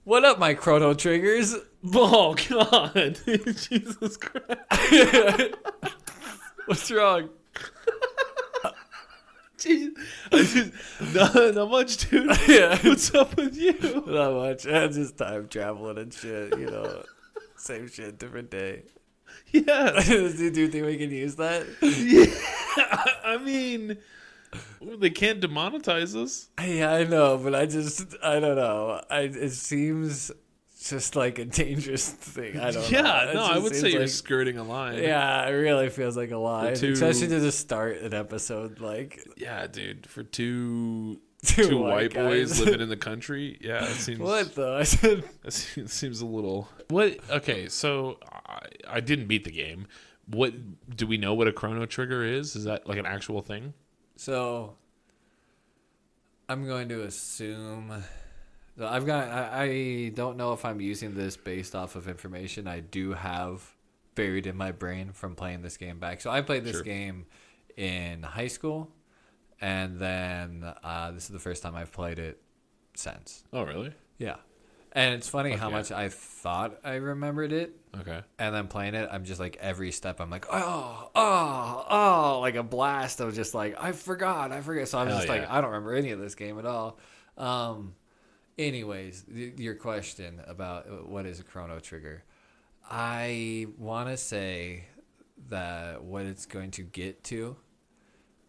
What up, my Chrono Triggers? Oh, God. Jesus Christ. What's wrong? Jeez. Not much, dude. Yeah. What's up with you? Not much. Just time traveling and shit, you know. Same shit, different day. Yeah. Do you think we can use that? Yeah. I mean, they can't demonetize us. Yeah, I know, but I don't know. It seems just like a dangerous thing. I don't know. Yeah, It no, just I would seems say you're like, skirting a line. yeah, it really feels like a lie. two- Especially to just start an episode like Yeah, dude. For two two white boys guys. living in the country. Yeah, it seems. What though? I said It seems a little. What? Okay, so I didn't beat the game. What do we know what a chrono trigger is? Is that like an actual thing? so. I'm going to assume. So I don't know if I'm using this based off of information I do have buried in my brain from playing this game back. So I played this Sure. game in high school, and then this is the first time I've played it since. Oh, really? Yeah. And it's funny Fuck how yeah. much I thought I remembered it. Okay. And then playing it, I'm just like every step, I'm like, like a blast. I was just like, I forgot. So I'm Hell just like, yeah. I don't remember any of this game at all. Anyways, your question about what is a chrono trigger, I want to say that what it's going to get to,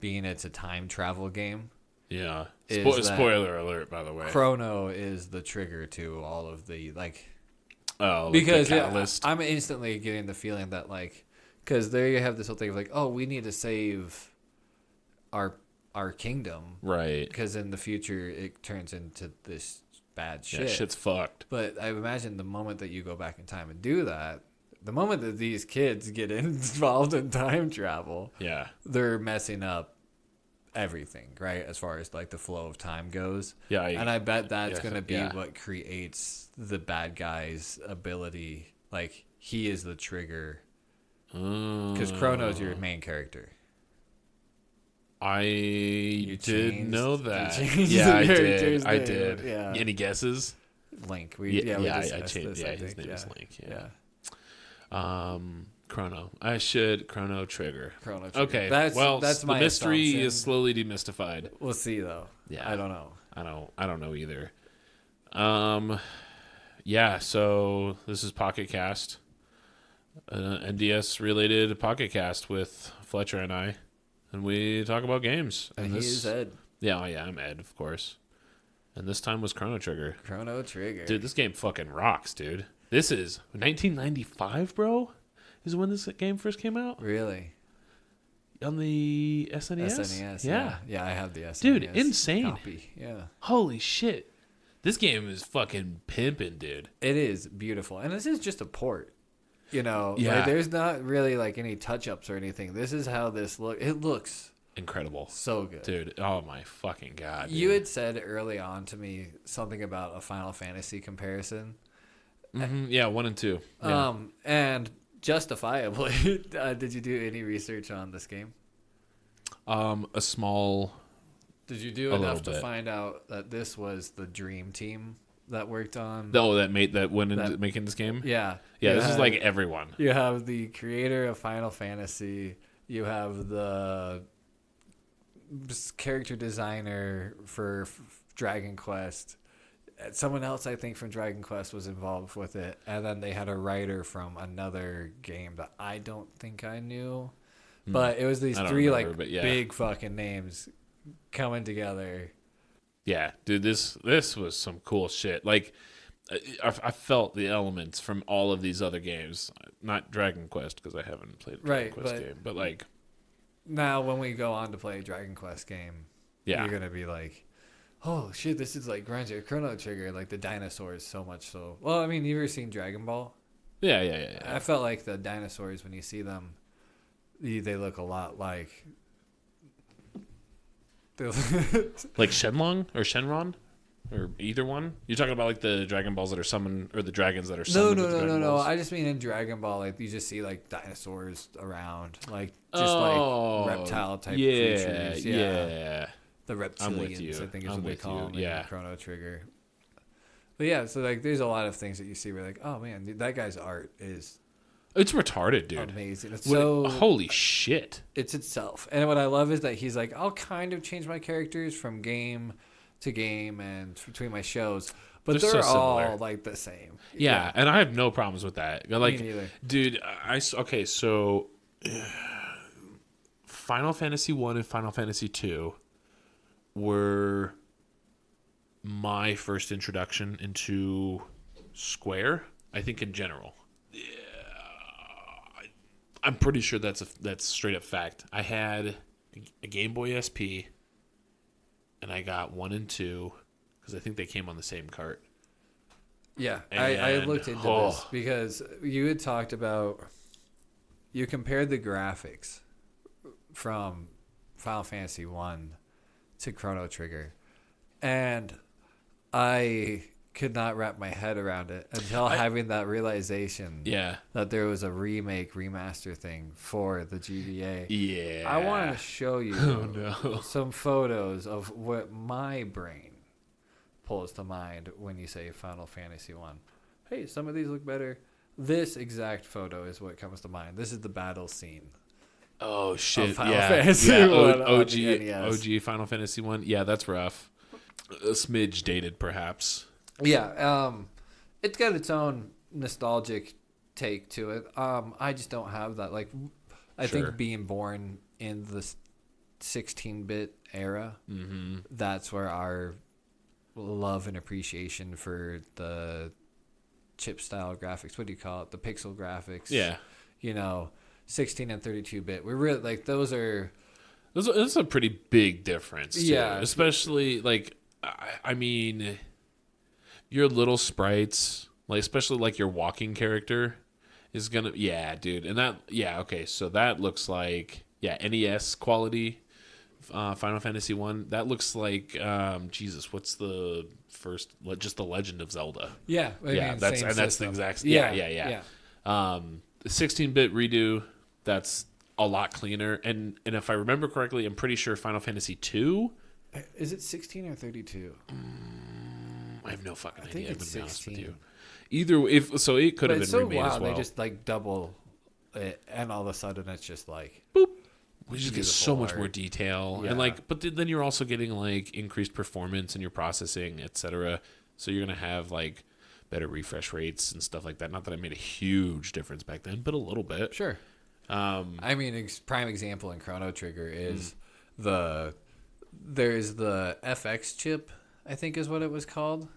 being it's a time travel game, Yeah. Is that- Spoiler alert, by the way. Chrono is the trigger to all of the like. Oh, like Because the yeah, catalyst. I'm instantly getting the feeling that like, because there you have this whole thing of like, oh, we need to save our kingdom, Right. because in the future it turns into this bad shit. Yeah, shit's fucked. But I imagine the moment that you go back in time and do that, the moment that these kids get involved in time travel, Yeah. they're messing up everything, right? As far as like the flow of time goes. Yeah. And I bet that's yeah, going to be yeah. what creates the bad guy's ability. Like, he is the trigger. Because Chrono's your main character. I did changed- know you that. changed Yeah, I the did. character's I name. did. Yeah. Any guesses? Link. Yeah, We I discussed changed. this, Yeah, I his think. name Yeah. is Link. Yeah. Chrono. I should Chrono Trigger. Chrono Trigger. Okay. That's the my mystery assumption. is slowly demystified. We'll see, though. Yeah. I don't know. I don't know either. Yeah, so this is Pocket Cast. NDS related Pocket Cast with Fletcher and I. And we talk about games. And he is Ed. Yeah, I'm Ed, of course. And this time was Chrono Trigger. Chrono Trigger. Dude, this game fucking rocks, dude. This is 1995, bro? Is when this game first came out? Really? On the SNES? SNES. Yeah. Yeah, I have the SNES. Dude, insane. Copy. Yeah. Holy shit. This game is fucking pimping, dude. It is beautiful. And this is just a port. You know, Yeah. like, there's not really like any touch-ups or anything. This is how this looks. It looks Incredible. so good. Dude, oh my fucking god. You dude. had said early on to me something about a Final Fantasy comparison. Yeah, 1 and 2. Yeah. And justifiably, did you do any research on this game? A small. Did you do A enough little to bit. find out that this was the dream team that worked on? Oh, that went into That- making this game? Yeah. Yeah, You this is had- like everyone. You have the creator of Final Fantasy. You have the character designer for Dragon Quest. Someone else, I think, from Dragon Quest was involved with it. And then they had a writer from another game that I don't think I knew. But it was these I don't three remember, like but yeah. big fucking names coming together. Yeah, dude, this was some cool shit. Like, I felt the elements from all of these other games. Not Dragon Quest, because I haven't played a Dragon Right, Quest but- game. But, like, Now, when we go on to play a Dragon Quest game, yeah. you're going to be like, oh, shit, this is like Grunge Chrono Trigger, like the dinosaurs so much so. Well, I mean, you ever seen Dragon Ball? Yeah. I felt like the dinosaurs, when you see them, they look a lot like... Like Shenlong or Shenron? Or either one? You're talking about, like, the Dragon Balls that are summoned, or the dragons that are No. summoned with the Dragon Balls? I just mean in Dragon Ball, like, you just see, like, dinosaurs around. Like, just, Oh, like, reptile-type yeah, creatures. Yeah. The I'm with you. reptilians, I think is I'm what they with call you, them in yeah. Chrono Trigger. But yeah, so like there's a lot of things that you see where like, oh man, dude, that guy's art is It's retarded, dude. amazing. It's holy shit. it's itself. And what I love is that he's like, I'll kind of change my characters from game to game and between my shows, but they're all like the same. Yeah, and I have no problems with that. Like, Me neither. dude, okay, so Final Fantasy 1 and Final Fantasy 2 were my first introduction into Square, I think in general. Yeah, I'm pretty sure that's straight up fact. I had a Game Boy SP, and I got 1 and 2 because I think they came on the same cart. Yeah, I looked into this because you had talked about, you compared the graphics from Final Fantasy 1 to Chrono Trigger, and I could not wrap my head around it until having that realization that there was a remaster thing for the GBA. Yeah. I want to show you some photos of what my brain pulls to mind when you say Final Fantasy 1. Hey, some of these look better. This exact photo is what comes to mind. This is the battle scene. Oh, shit. Final yeah. Fantasy yeah. 1 OG Final Fantasy 1. Yeah, that's rough. A smidge dated, perhaps. Yeah, it's got its own nostalgic take to it. I just don't have that. Like, I think being born in the 16-bit era, that's where our love and appreciation for the chip-style graphics, what do you call it? The pixel graphics. Yeah. 16 and 32-bit. We're really, like, those are... That's a pretty big difference, too. Yeah. Especially, like, I mean... Your little sprites, like especially like your walking character, is gonna dude, and okay, so that looks like NES quality, Final Fantasy 1. That looks like Jesus, what's the first? Just the Legend of Zelda. Yeah, that's the exact. The 16-bit redo. That's a lot cleaner, and if I remember correctly, I'm pretty sure Final Fantasy 2. Is it 16 or 32? I have no fucking idea. I'm gonna be honest with you. It could have been remade as well. They just like double it, and all of a sudden it's just like boop. We just get so much more detail, and but then you're also getting like increased performance in your processing, etc. So you're gonna have like better refresh rates and stuff like that. Not that it made a huge difference back then, but a little bit. Sure. I mean, prime example in Chrono Trigger is there's the FX chip, I think is what it was called.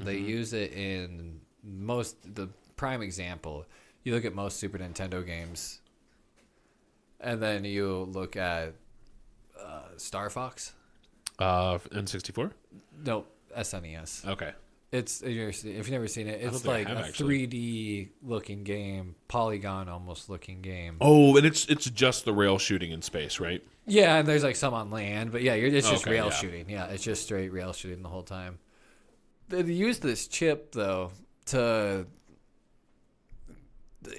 They use it in the prime example. You look at most Super Nintendo games, and then you look at Star Fox. N64? No, SNES. Okay. If you've never seen it, it's like a 3D looking game, polygon almost looking game. Oh, and it's just the rail shooting in space, right? Yeah, and there's like some on land, but it's just rail shooting. Yeah, it's just straight rail shooting the whole time. They use this chip though to,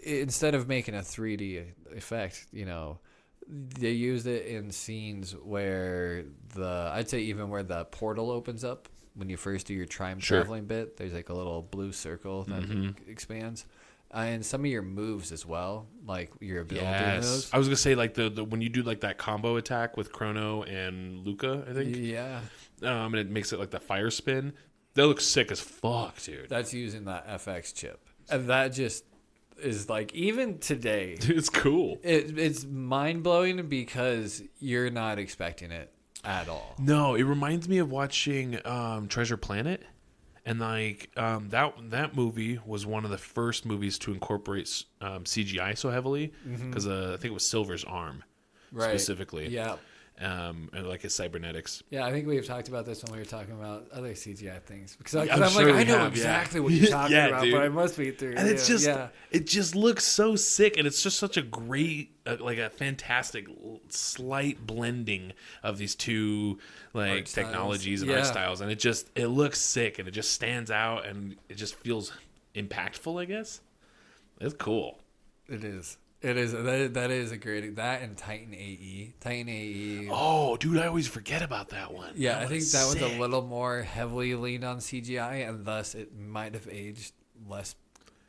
instead of making a 3D effect, they used it in scenes where I'd say even where the portal opens up when you first do your time traveling bit. There's like a little blue circle that expands. And some of your moves as well, like your ability moves. I was gonna say like the when you do like that combo attack with Chrono and Luca, I think. Yeah. And it makes it like the fire spin. That looks sick as fuck, dude. That's using that FX chip, and that just is like, even today, dude, it's cool. It's mind blowing because you're not expecting it at all. No, it reminds me of watching Treasure Planet. And like that movie was one of the first movies to incorporate CGI so heavily because I think it was Silver's arm specifically. Yeah. And like his cybernetics. Yeah, I think we've talked about this when we were talking about other CGI things. Because I'm like, I know exactly what you're talking about, dude. But I must be through. And it's just, it just looks so sick, and it's just such a great, like a fantastic, slight blending of these two like technologies and art styles, and it looks sick, and it just stands out, and it just feels impactful. I guess it's cool. It is. It is that is a great that and Titan AE. Titan AE. Oh, dude, I always forget about that one. Yeah, That I think was that was sick. a little more heavily leaned on CGI, and thus it might have aged less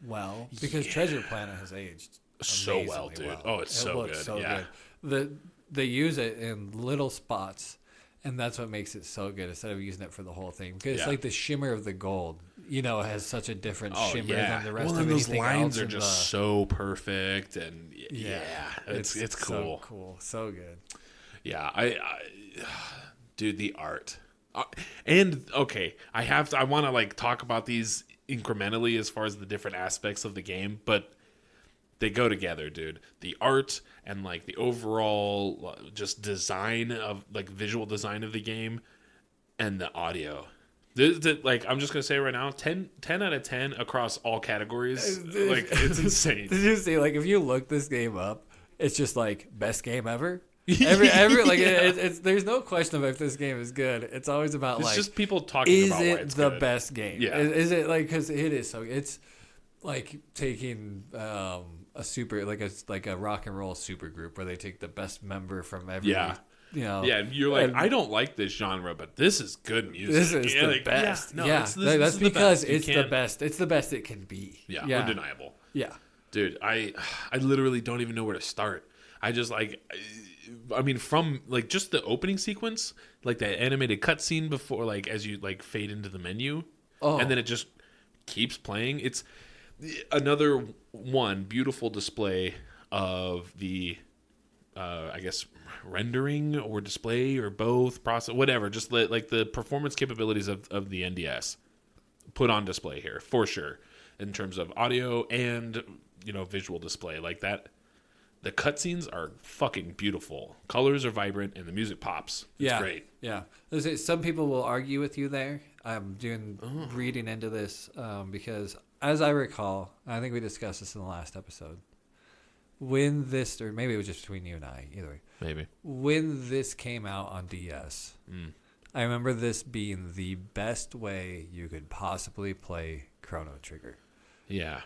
well because Yeah. Treasure Planet has aged So well, amazingly dude. Oh, it's so looks good. so Yeah. good. They use it in little spots, and that's what makes it so good instead of using it for the whole thing. Because it's Yeah. like the shimmer of the gold, has such a different Oh shimmer yeah. than the rest Well, of and those anything lines else are in just the, so perfect, and yeah, it's cool. So cool, so good. Yeah, dude, the art, and okay, I want to like talk about these incrementally as far as the different aspects of the game, but they go together, dude. The art and like the overall just design of like visual design of the game and the audio. Like I'm just gonna say right now, 10 out of 10 across all categories. Like it's insane. Did you see? Like, if you look this game up, it's just like best game ever. Every like Yeah. it's there's no question about if this game is good. It's always about It's like just people talking is about why it it's the good. best game? Yeah. Is it like because it is so it's like taking a super like a rock and roll super group where they take the best member from every Yeah. Yeah, and you're like, and I don't like this genre, but this is good music. this is Yeah, the like, best. Yeah, no, Yeah, it's, this that's is the because best. You it's the can't- best. It's the best it can be. Yeah, yeah, undeniable. yeah. Dude, I literally don't even know where to start. I just like, I mean, from like just the opening sequence, like that animated cutscene before, like as you like fade into the menu, and then it just keeps playing. It's another one beautiful display of the, I guess, rendering or display or both process, whatever. Just like the performance capabilities of the NDS put on display here for sure in terms of audio and visual display like that. The cutscenes are fucking beautiful. Colors are vibrant and the music pops. It's great. Yeah. Some people will argue with you there. I'm reading into this because, as I recall, I think we discussed this in the last episode. When this, or maybe it was just between you and I, either way. Maybe. When this came out on DS, I remember this being the best way you could possibly play Chrono Trigger. Yeah.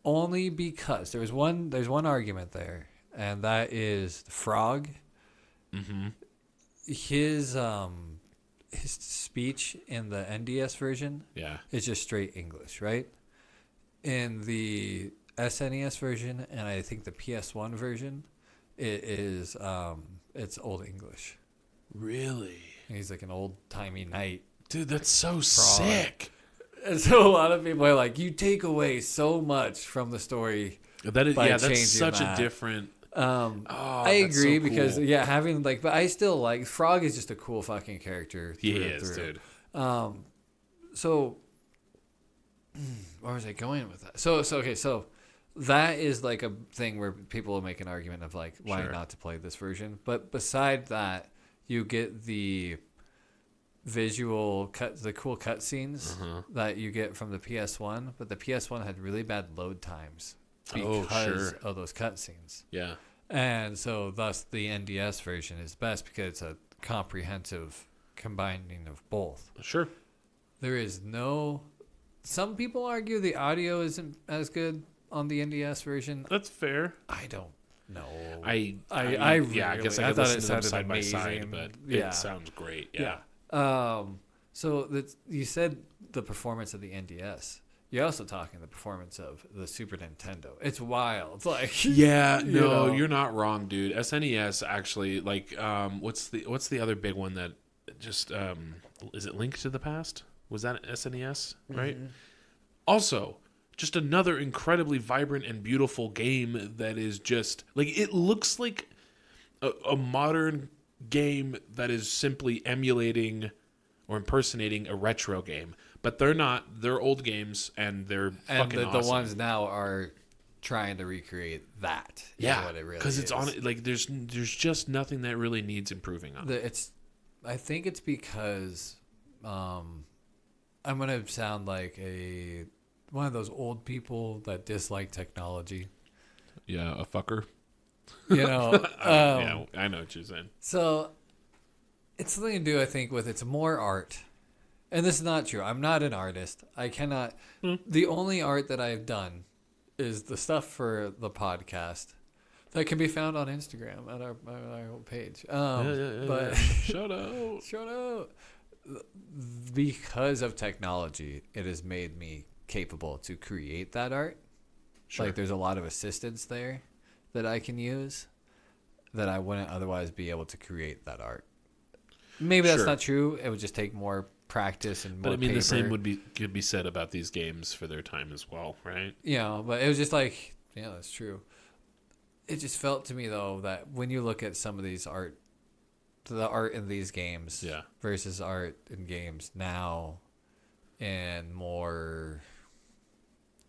Only because there's one argument there, and that is the Frog. Mm-hmm. His speech in the NDS version is just straight English, right? In the SNES version and I think the PS1 version, it is it's Old English. Really? And he's like an old timey knight. Dude, that's so sick. And so a lot of people are like, you take away so much from the story. That is, by that's changing such that. a different. I that's agree so because cool. having but I still like Frog is just a cool fucking character. He through and is, through. dude. So where was I going with that? So that is like a thing where people will make an argument of like why Sure. not to play this version. But beside that, you get the visual the cool cutscenes that you get from the PS1, but the PS1 had really bad load times because of those cutscenes. Yeah. And so thus the NDS version is best because it's a comprehensive combining of both. Sure. There is some people argue the audio isn't as good on the NDS version. That's fair. I don't know. I guess I I could thought listen it to them sounded side by amazing. side, but Yeah. it sounds great. Yeah. So you said the performance of the NDS. You're also talking the performance of the Super Nintendo. It's wild. Like Yeah, no, know. you're not wrong, dude. SNES actually, like, what's the other big one that just is it Link to the Past? Was that SNES, right? Mm-hmm. Also, just another incredibly vibrant and beautiful game that is just like it looks like a modern game that is simply emulating or impersonating a retro game, but they're not. They're old games and they're fucking the awesome. ones now are trying to recreate that. Yeah, what it really because it's is. on it. Like there's just nothing that really needs improving on. I think it's because I'm gonna sound like one of those old people that dislike technology. Yeah, a fucker. Yeah, I know what you're saying. So it's something to do, I think, with it's more art. And this is not true. I'm not an artist. I cannot. The only art that I've done is the stuff for the podcast that can be found on Instagram at our page. But Shout out. shout out. Because of technology, it has made me capable to create that art. Sure. Like there's a lot of assistance there that I can use that I wouldn't otherwise be able to create that art. Maybe that's Sure. not true. It would just take more practice and more But I mean, paper. the same could be said about these games for their time as well, right? You know, but it was just like, yeah, that's true. It just felt to me though that when you look at some of these the art in these games Yeah. versus art in games now and more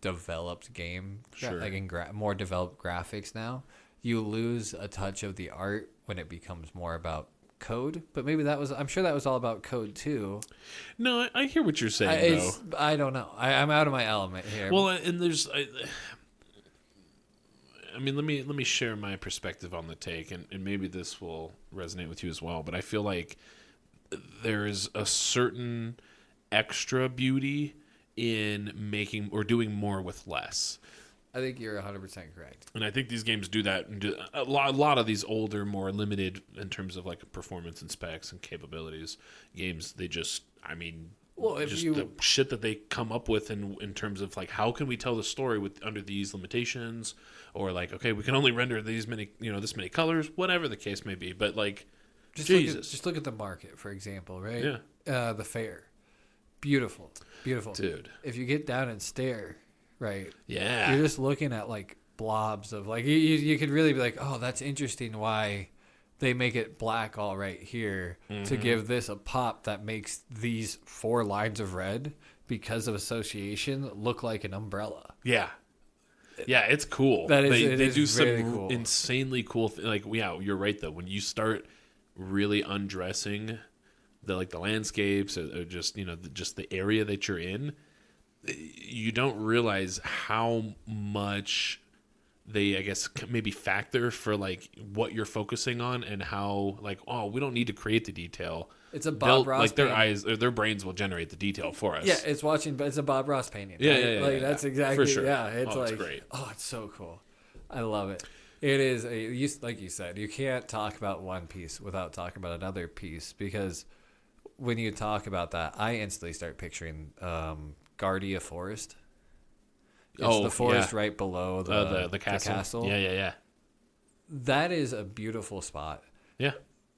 developed game, Sure. like in more developed graphics now, you lose a touch of the art when it becomes more about code. But maybe I'm sure that was all about code too. No, I hear what you're saying, though. I don't know. I'm out of my element here. Well, and there's, I mean, let me share my perspective on the take, and maybe this will resonate with you as well. But I feel like there is a certain extra beauty in making or doing more with less. I think you're 100% correct. And I think these games do that. A lot of these older, more limited in terms of like performance and specs and capabilities games, they just, I mean, Well, if just you- the shit that they come up with in terms of like how can we tell the story with under these limitations, or like, okay, we can only render these many, this many colors, whatever the case may be. But like, Jesus, Just look at the market, for example, right? Yeah. The fair. Beautiful. dude. If you get down and stare, right? Yeah. You're just looking at like blobs of like you could really be like, oh, that's interesting why they make it black all right here to give this a pop that makes these 4 lines of red because of association look like an umbrella. Yeah. Yeah, it's cool. That is- they it is do some really cool. insanely cool like, yeah, you're right though. When you start really undressing the landscapes or just, just the area that you're in, you don't realize how much they, I guess, maybe factor for like what you're focusing on, and how like, oh, we don't need to create the detail. It's a Bob Ross like their painting. eyes or their brains will generate the detail for us. Yeah, it's a Bob Ross painting. Yeah, right? yeah, yeah, Like yeah, that's yeah. exactly For sure. Yeah, it's Oh, like it's great. oh, it's so cool. I love it. It is like you said, you can't talk about one piece without talking about another piece, because when you talk about that, I instantly start picturing Guardia Forest. It's the forest right below the castle. Yeah. That is a beautiful spot. Yeah.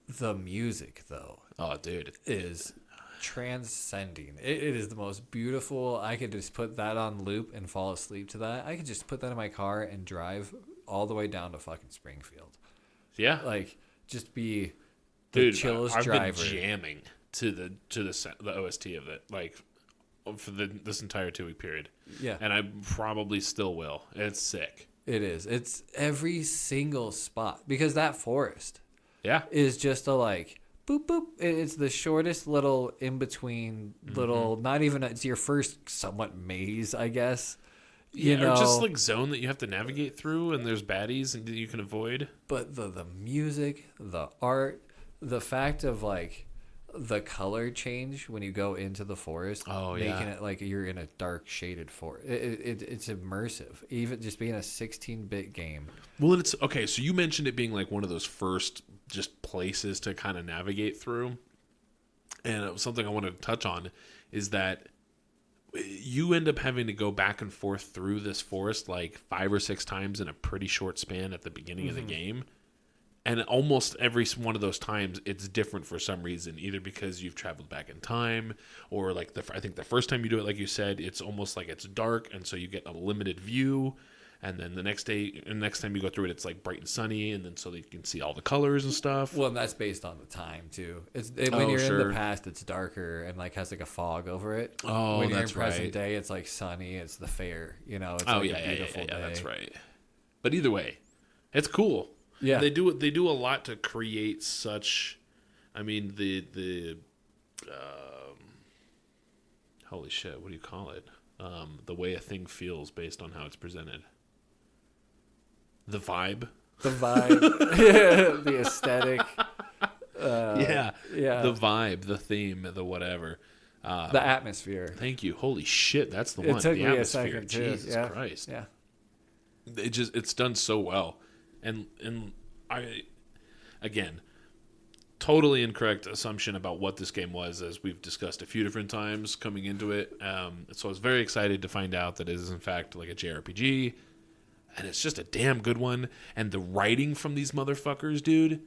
The music, though, Oh, dude. is transcending. It is the most beautiful. I could just put that on loop and fall asleep to that. I could just put that in my car and drive all the way down to fucking Springfield. Yeah. Like, just be the Dude, chillest I've driver. been jamming to the OST of it, like for this entire 2-week period. Yeah. And I probably still will. It's sick. It is. It's every single spot, because that forest Yeah. is just a like boop boop. It's the shortest little in between little. Not even. It's your first somewhat maze, I guess. You know, or just like zone that you have to navigate through, and there's baddies and that you can avoid. but the music, the art, the fact of like the color change when you go into the forest, making it like you're in a dark shaded forest. It's immersive, even just being a 16-bit game. Well, it's okay. So you mentioned it being like one of those first just places to kind of navigate through, and it was something I wanted to touch on is that you end up having to go back and forth through this forest like 5 or 6 times in a pretty short span at the beginning of the game. And almost every one of those times, it's different for some reason, either because you've traveled back in time, or like I think the first time you do it, like you said, it's almost like it's dark, and so you get a limited view. And then the next time you go through it, it's like bright and sunny, and then so that you can see all the colors and stuff. Well, and that's based on the time too. When you're in sure. the past, it's darker and like has like a fog over it. Oh, when you're that's in present right. day, it's like sunny. It's the fair. It's Oh like yeah, a beautiful day. that's right. But either way, it's cool. Yeah. They do a lot to create such. I mean, the holy shit, what do you call it? The way a thing feels based on how it's presented. The vibe. The vibe, the aesthetic. Yeah. Yeah. The vibe, the theme, the whatever. The atmosphere. Thank you. Holy shit, that's the It one. took The me a atmosphere. second too. Jesus Yeah. Christ. Yeah. it's done so well. And I, again, totally incorrect assumption about what this game was, as we've discussed a few different times coming into it. So I was very excited to find out that it is in fact like a JRPG, and it's just a damn good one. And the writing from these motherfuckers, dude,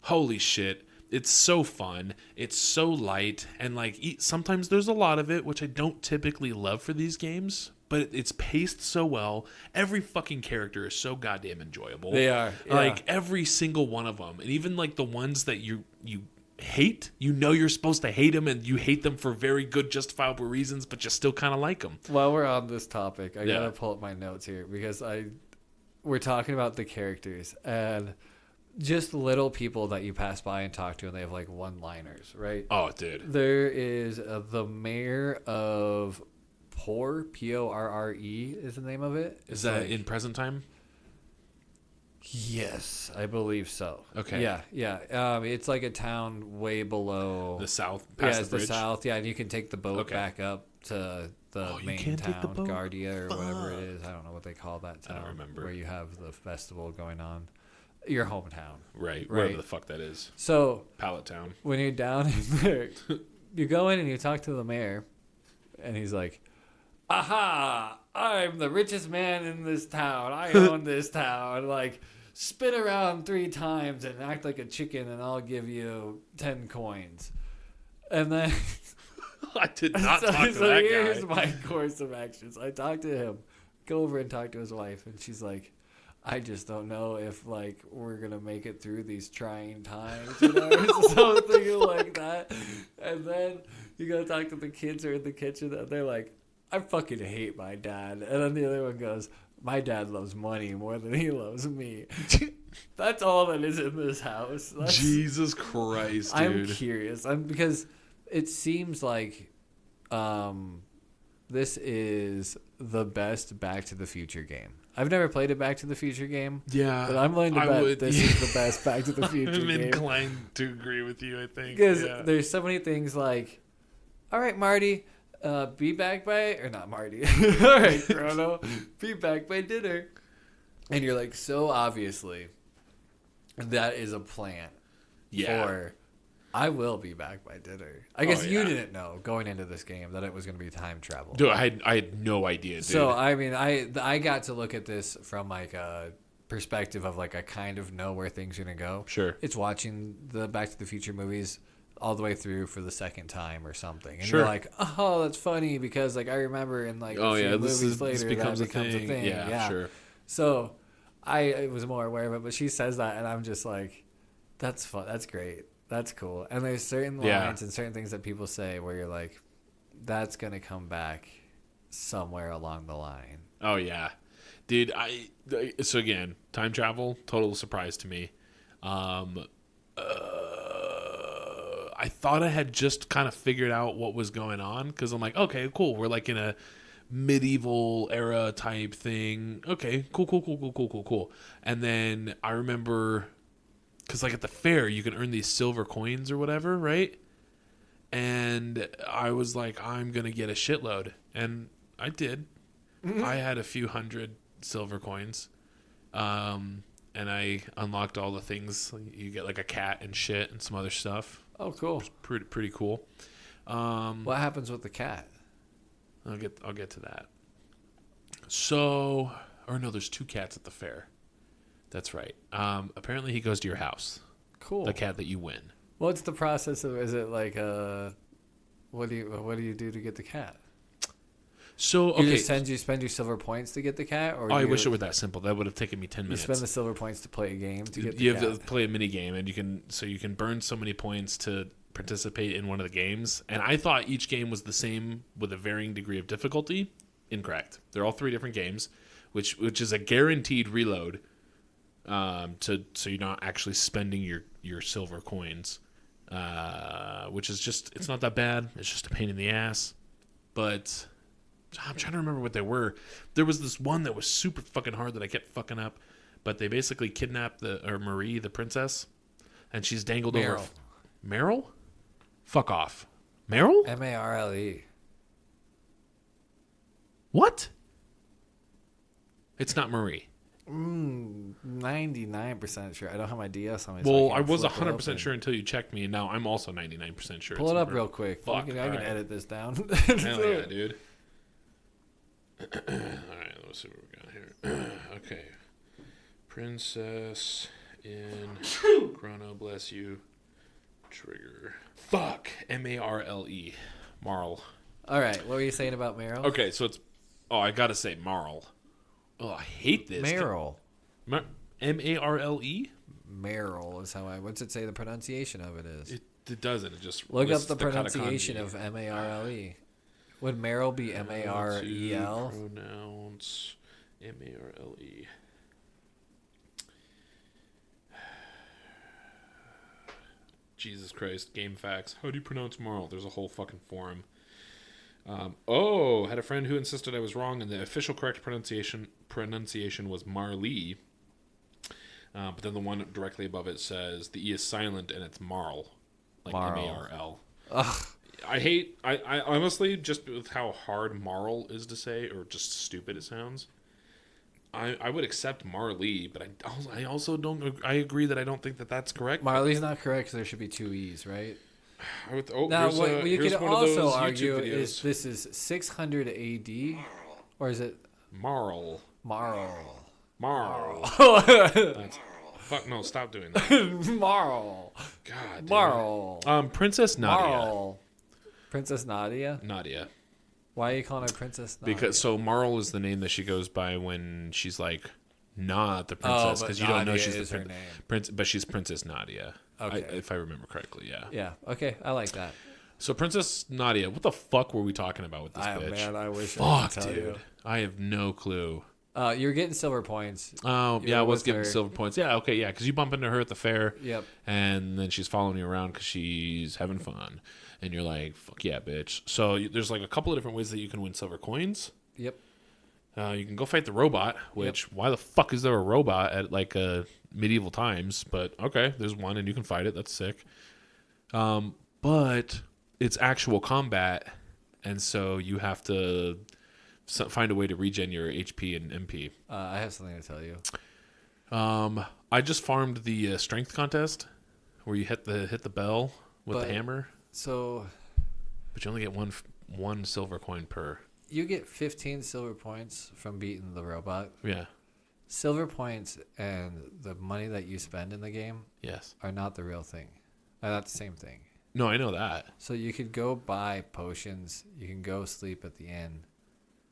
holy shit. It's so fun. It's so light. And like sometimes there's a lot of it, which I don't typically love for these games, but it's paced so well. Every fucking character is so goddamn enjoyable. They are. Yeah. Like every single one of them. And even like the ones that you hate, you're supposed to hate them, and you hate them for very good justifiable reasons, but you still kind of like them. While we're on this topic, I gotta pull up my notes here because we're talking about the characters and just little people that you pass by and talk to, and they have like one-liners, right? Oh, dude. There is the mayor of Porre, Porre is the name of it. Is that like, in present time? Yes, I believe so. Okay. Yeah. It's like a town way below the south. Past the south. Yeah, and you can take the boat back up to the main town, Guardia or whatever it is. I don't know what they call that town. I don't remember. Where you have the festival going on. Your hometown. Right. Wherever the fuck that is. So Pallet Town. When you're down in there, you go in and you talk to the mayor, and he's like, "Aha! I'm the richest man in this town. I own this town. Like, spin around 3 times and act like a chicken, and I'll give you 10 coins." And then I did not talk to that guy. Here's my course of actions. I talk to him, go over and talk to his wife, and she's like, "I just don't know if like we're gonna make it through these trying times, or something like that." And then you gotta talk to the kids who are in the kitchen, and they're like, "I fucking hate my dad." And then the other one goes, "My dad loves money more than he loves me." That's all that is in this house. Jesus Christ, dude. I'm curious. Because it seems like this is the best Back to the Future game. I've never played a Back to the Future game. Yeah. But I'm willing to bet this is the best Back to the Future game. I'm inclined to agree with you, I think. Because there's so many things like, "All right, Marty, be back by..." Or not Marty. "All right, Chrono, be back by dinner." And you're like, so obviously, that is a plan for... I will be back by dinner. I guess you didn't know going into this game that it was going to be time travel. Dude, I had no idea, dude. So, I mean, I got to look at this from like a perspective of like I kind of know where things are going to go. Sure. It's watching the Back to the Future movies all the way through for the second time or something. And sure. You're like, "Oh, that's funny because like I remember in like a few movies later this that becomes a thing." Yeah, sure. So, I was more aware of it, but she says that and I'm just like, that's fun. That's great. That's cool. And there's certain lines and certain things that people say where you're like, that's going to come back somewhere along the line. Oh, yeah. Dude, so again, time travel, total surprise to me. I thought I had just kind of figured out what was going on because I'm like, okay, cool. We're like in a medieval era type thing. Okay, cool. And then I remember... Because, like, at the fair, you can earn these silver coins or whatever, right? And I was like, I'm going to get a shitload. And I did. Mm-hmm. I had a few hundred silver coins. And I unlocked all the things. You get, like, a cat and shit and some other stuff. Oh, cool. Pretty cool. What happens with the cat? I'll get to that. So... Or no, there's 2 cats at the fair. That's right. Apparently he goes to your house. Cool. The cat that you win. What's the process of? Is it like what do you do to get the cat? So okay, you just spend your silver points to get the cat, or I wish it were that simple. That would have taken me 10 minutes. You spend the silver points to play a game to get the you cat. have to play a mini game, and you can burn so many points to participate in one of the games. And I thought each game was the same with a varying degree of difficulty. Incorrect. They're all 3 different games, which is a guaranteed reload. So you're not actually spending your silver coins, which is just, it's not that bad. It's just a pain in the ass. But I'm trying to remember what they were. There was this one that was super fucking hard that I kept fucking up, but they basically kidnapped Marie, the princess, and she's dangled over. Meryl? Fuck off. Meryl? Marle. What? It's not Marie. 99% sure. I don't have my DS on me. Well, I was 100% sure until you checked me, and now I'm also 99% sure. Pull it up real quick. Fuck. I can edit this down. Hell yeah, dude. All right, let's see what we got here. Okay. Princess in Chrono, bless you. Trigger. Fuck. Marle. Marl. All right, what were you saying about Meryl? Okay, so it's... Oh, I gotta say Marl. Oh, I hate this. Meryl. Marle? Meryl is how I... What's it say the pronunciation of it is? It doesn't. It just... Look up the pronunciation of Marle. Would Meryl be Marel? Pronounce Marle. Jesus Christ. Game facts. How do you pronounce Marl? There's a whole fucking forum. Had a friend who insisted I was wrong, and the official correct pronunciation was Marlee. But then the one directly above it says the E is silent, and it's Marl. Like Marl. Ugh. I honestly, just with how hard Marl is to say, or just stupid it sounds, I would accept Marlee, but I also don't. I agree that I don't think that that's correct. Marlee's not correct because there should be two E's, right? Now, what you could also argue is this is 600 AD, or is it Marl? Fuck no! Stop doing that. Marl. God. Marl. Princess Nadia. Marl. Princess Nadia. Nadia. Why are you calling her Princess Nadia? Because Marl is the name that she goes by when she's like not the princess, because you don't know she's the prince, but she's Princess Nadia. Okay. If I remember correctly, yeah. Yeah. Okay, I like that. So Princess Nadia, what the fuck were we talking about with this bitch? Man, I wish. Fuck, I could tell you. I have no clue. You're getting silver points. Oh, yeah, I was getting silver points. Yeah, okay, yeah, because you bump into her at the fair. Yep. And then she's following you around because she's having fun. And you're like, fuck yeah, bitch. So there's like a couple of different ways that you can win silver coins. Yep. You can go fight the robot, which, why the fuck is there a robot at like medieval times? But okay, there's one and you can fight it. That's sick. But it's actual combat. And so you have to find a way to regen your HP and MP. I have something to tell you. I just farmed the strength contest where you hit the bell with the hammer. So, but you only get one silver coin per. You get 15 silver points from beating the robot. Yeah. Silver points and the money that you spend in the game, yes, are not the real thing. They're not the same thing. No, I know that. So you could go buy potions. You can go sleep at the inn.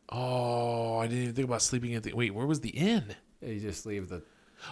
Oh, I didn't even think about sleeping at the... Wait, where was the inn? You just leave the...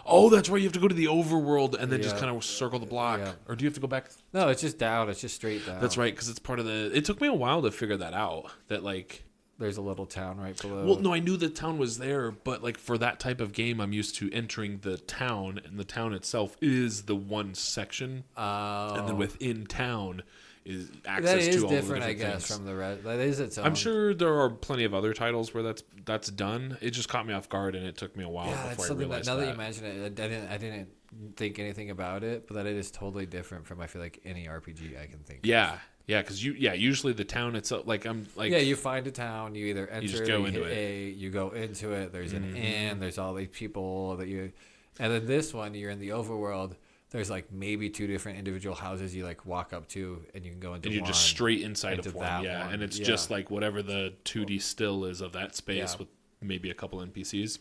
Oh, that's right. You have to go to the overworld and then just kind of circle the block. Yeah. Or do you have to go back? No, it's just down. It's just straight down. That's right, because it's part of the... It took me a while to figure that out. That, like... There's a little town right below. Well, no, I knew the town was there, but, like, for that type of game, I'm used to entering the town, and the town itself is the one section. And then within town is access to all the different I guess, things. from the rest. That is its own. I'm sure there are plenty of other titles where that's done. It just caught me off guard, and it took me a while before I realized that. Now that you mention it, I didn't think anything about it, but that it is totally different from, I feel like, any RPG I can think of. Yeah, because usually the town itself, you find a town, you either enter, you just go into you go into it. There's an inn, there's all these people that you, and then this one you're in the overworld. There's like maybe two different individual houses you like walk up to, and you can go into. And you're one, just straight inside of one, one. And it's just like whatever the 2D still is of that space with maybe a couple NPCs,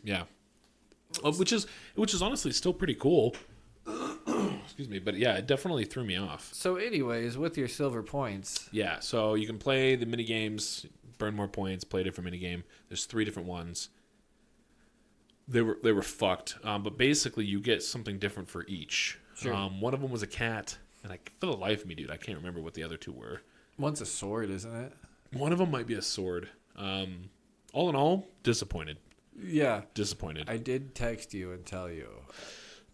which is honestly still pretty cool. Excuse me, but yeah, it definitely threw me off. So, anyways, with your silver points, so you can play the mini games, burn more points, play a different mini game. There's 3 different ones. They were fucked, but basically you get something different for each. Sure. One of them was a cat, and for the life of me, dude, I can't remember what the other 2 were. One's a sword, isn't it? One of them might be a sword. All in all, disappointed. Yeah. Disappointed. I did text you and tell you.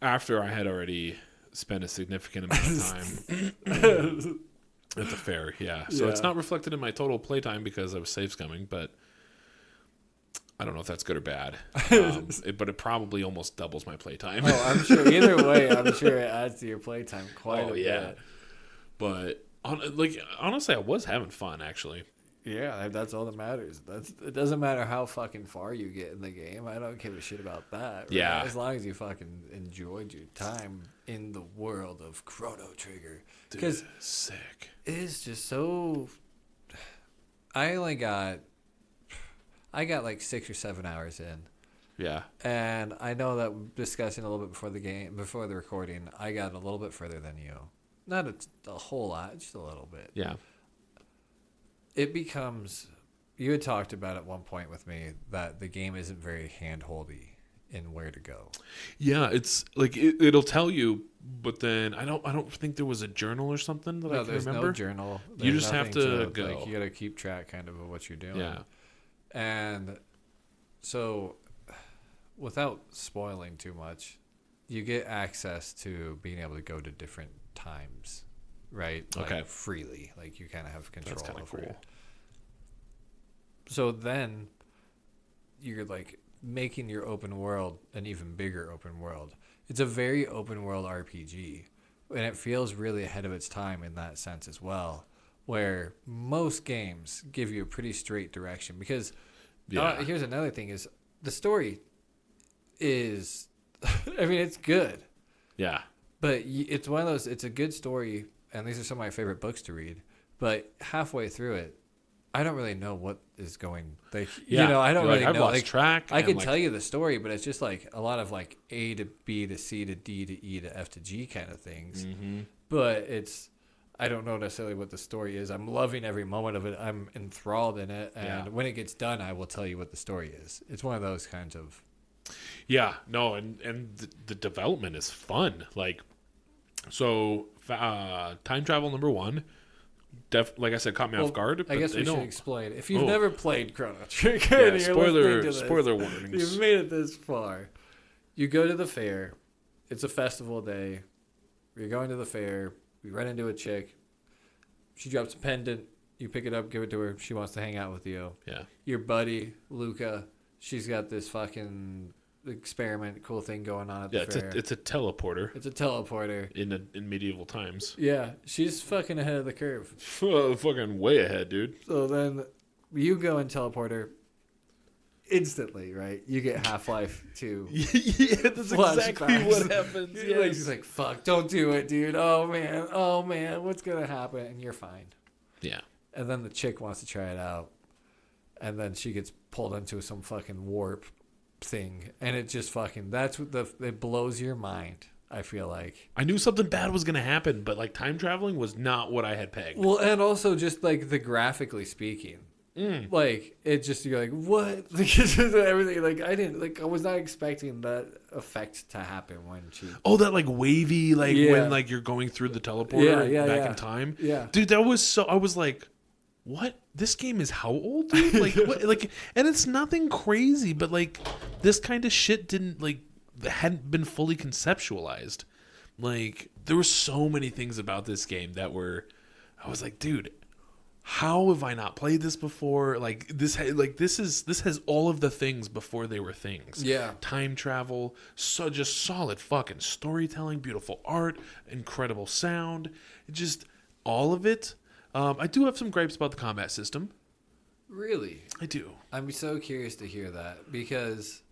After I had already spent a significant amount of time at the fair, So it's not reflected in my total playtime because I was safe scumming, but I don't know if that's good or bad. But it probably almost doubles my playtime. Oh, I'm sure. Either way, I'm sure it adds to your playtime quite a bit. But honestly, I was having fun, actually. Yeah, that's all that matters. It doesn't matter how fucking far you get in the game. I don't give a shit about that. Right? Yeah. As long as you fucking enjoyed your time in the world of Chrono Trigger. Dude, Because sick. it is just so. I got like 6 or 7 hours in. Yeah. And I know that discussing a little bit before the recording, I got a little bit further than you. Not a whole lot, just a little bit. Yeah. It becomes. You had talked about at one point with me that the game isn't very hand-holdy in where to go. Yeah, it's like it'll tell you, but then I don't think there was a journal or something that I can there's remember. no journal. You There's just have nothing to go. Like, you got to keep track kind of what you're doing. Yeah. And so, without spoiling too much, you get access to being able to go to different times, right? Like, okay. freely, like you kind of have control. That's kind of over cool. it. So then, you're like making your open world an even bigger open world. It's a very open world RPG, and it feels really ahead of its time in that sense as well. Where most games give you a pretty straight direction because here's another thing is the story is I mean it's good, but it's one of those, it's a good story, and these are some of my favorite books to read, but halfway through it I don't really know what is going like I don't really I've know, lost like track. I can tell you the story, but it's just like a lot of like A to B to C to D to E to F to G kind of things. But I don't know necessarily what the story is. I'm loving every moment of it. I'm enthralled in it. And when it gets done, I will tell you what the story is. It's one of those kinds of... Yeah, no, and the development is fun. Like, so time travel number 1, like I said, caught me off guard. I guess we should explain. If you've never played Chrono Trigger, spoiler warnings. You've made it this far. You go to the fair. It's a festival day. You're going to the fair. You run into a chick. She drops a pendant. You pick it up, give it to her. She wants to hang out with you. Yeah. Your buddy, Luca, she's got this fucking experiment, cool thing going on at the fair. It's a teleporter. It's a teleporter. In medieval times. Yeah. She's fucking ahead of the curve. Fucking way ahead, dude. So then you go and teleport her. Instantly, right? You get Half-Life 2. Yeah, that's exactly what happens. Like, she's like, fuck, don't do it, dude. Oh, man, what's going to happen? And you're fine. Yeah. And then the chick wants to try it out. And then she gets pulled into some fucking warp thing. And it just fucking, it blows your mind, I feel like. I knew something bad was going to happen, but like time traveling was not what I had pegged. Well, and also just like the graphically speaking. Like it just, you're like, what? Everything, like I was not expecting that effect to happen when she that like wavy, like when like you're going through the teleporter back in time. Dude, that was so, I was like, what? This game is how old, dude? Like what, like, and it's nothing crazy, but like this kind of shit hadn't been fully conceptualized. Like there were so many things about this game that I was like, dude, how have I not played this before? Like this has all of the things before they were things. Yeah. Time travel, so just solid fucking storytelling, beautiful art, incredible sound, just all of it. I do have some gripes about the combat system. Really? I do. I'm so curious to hear that because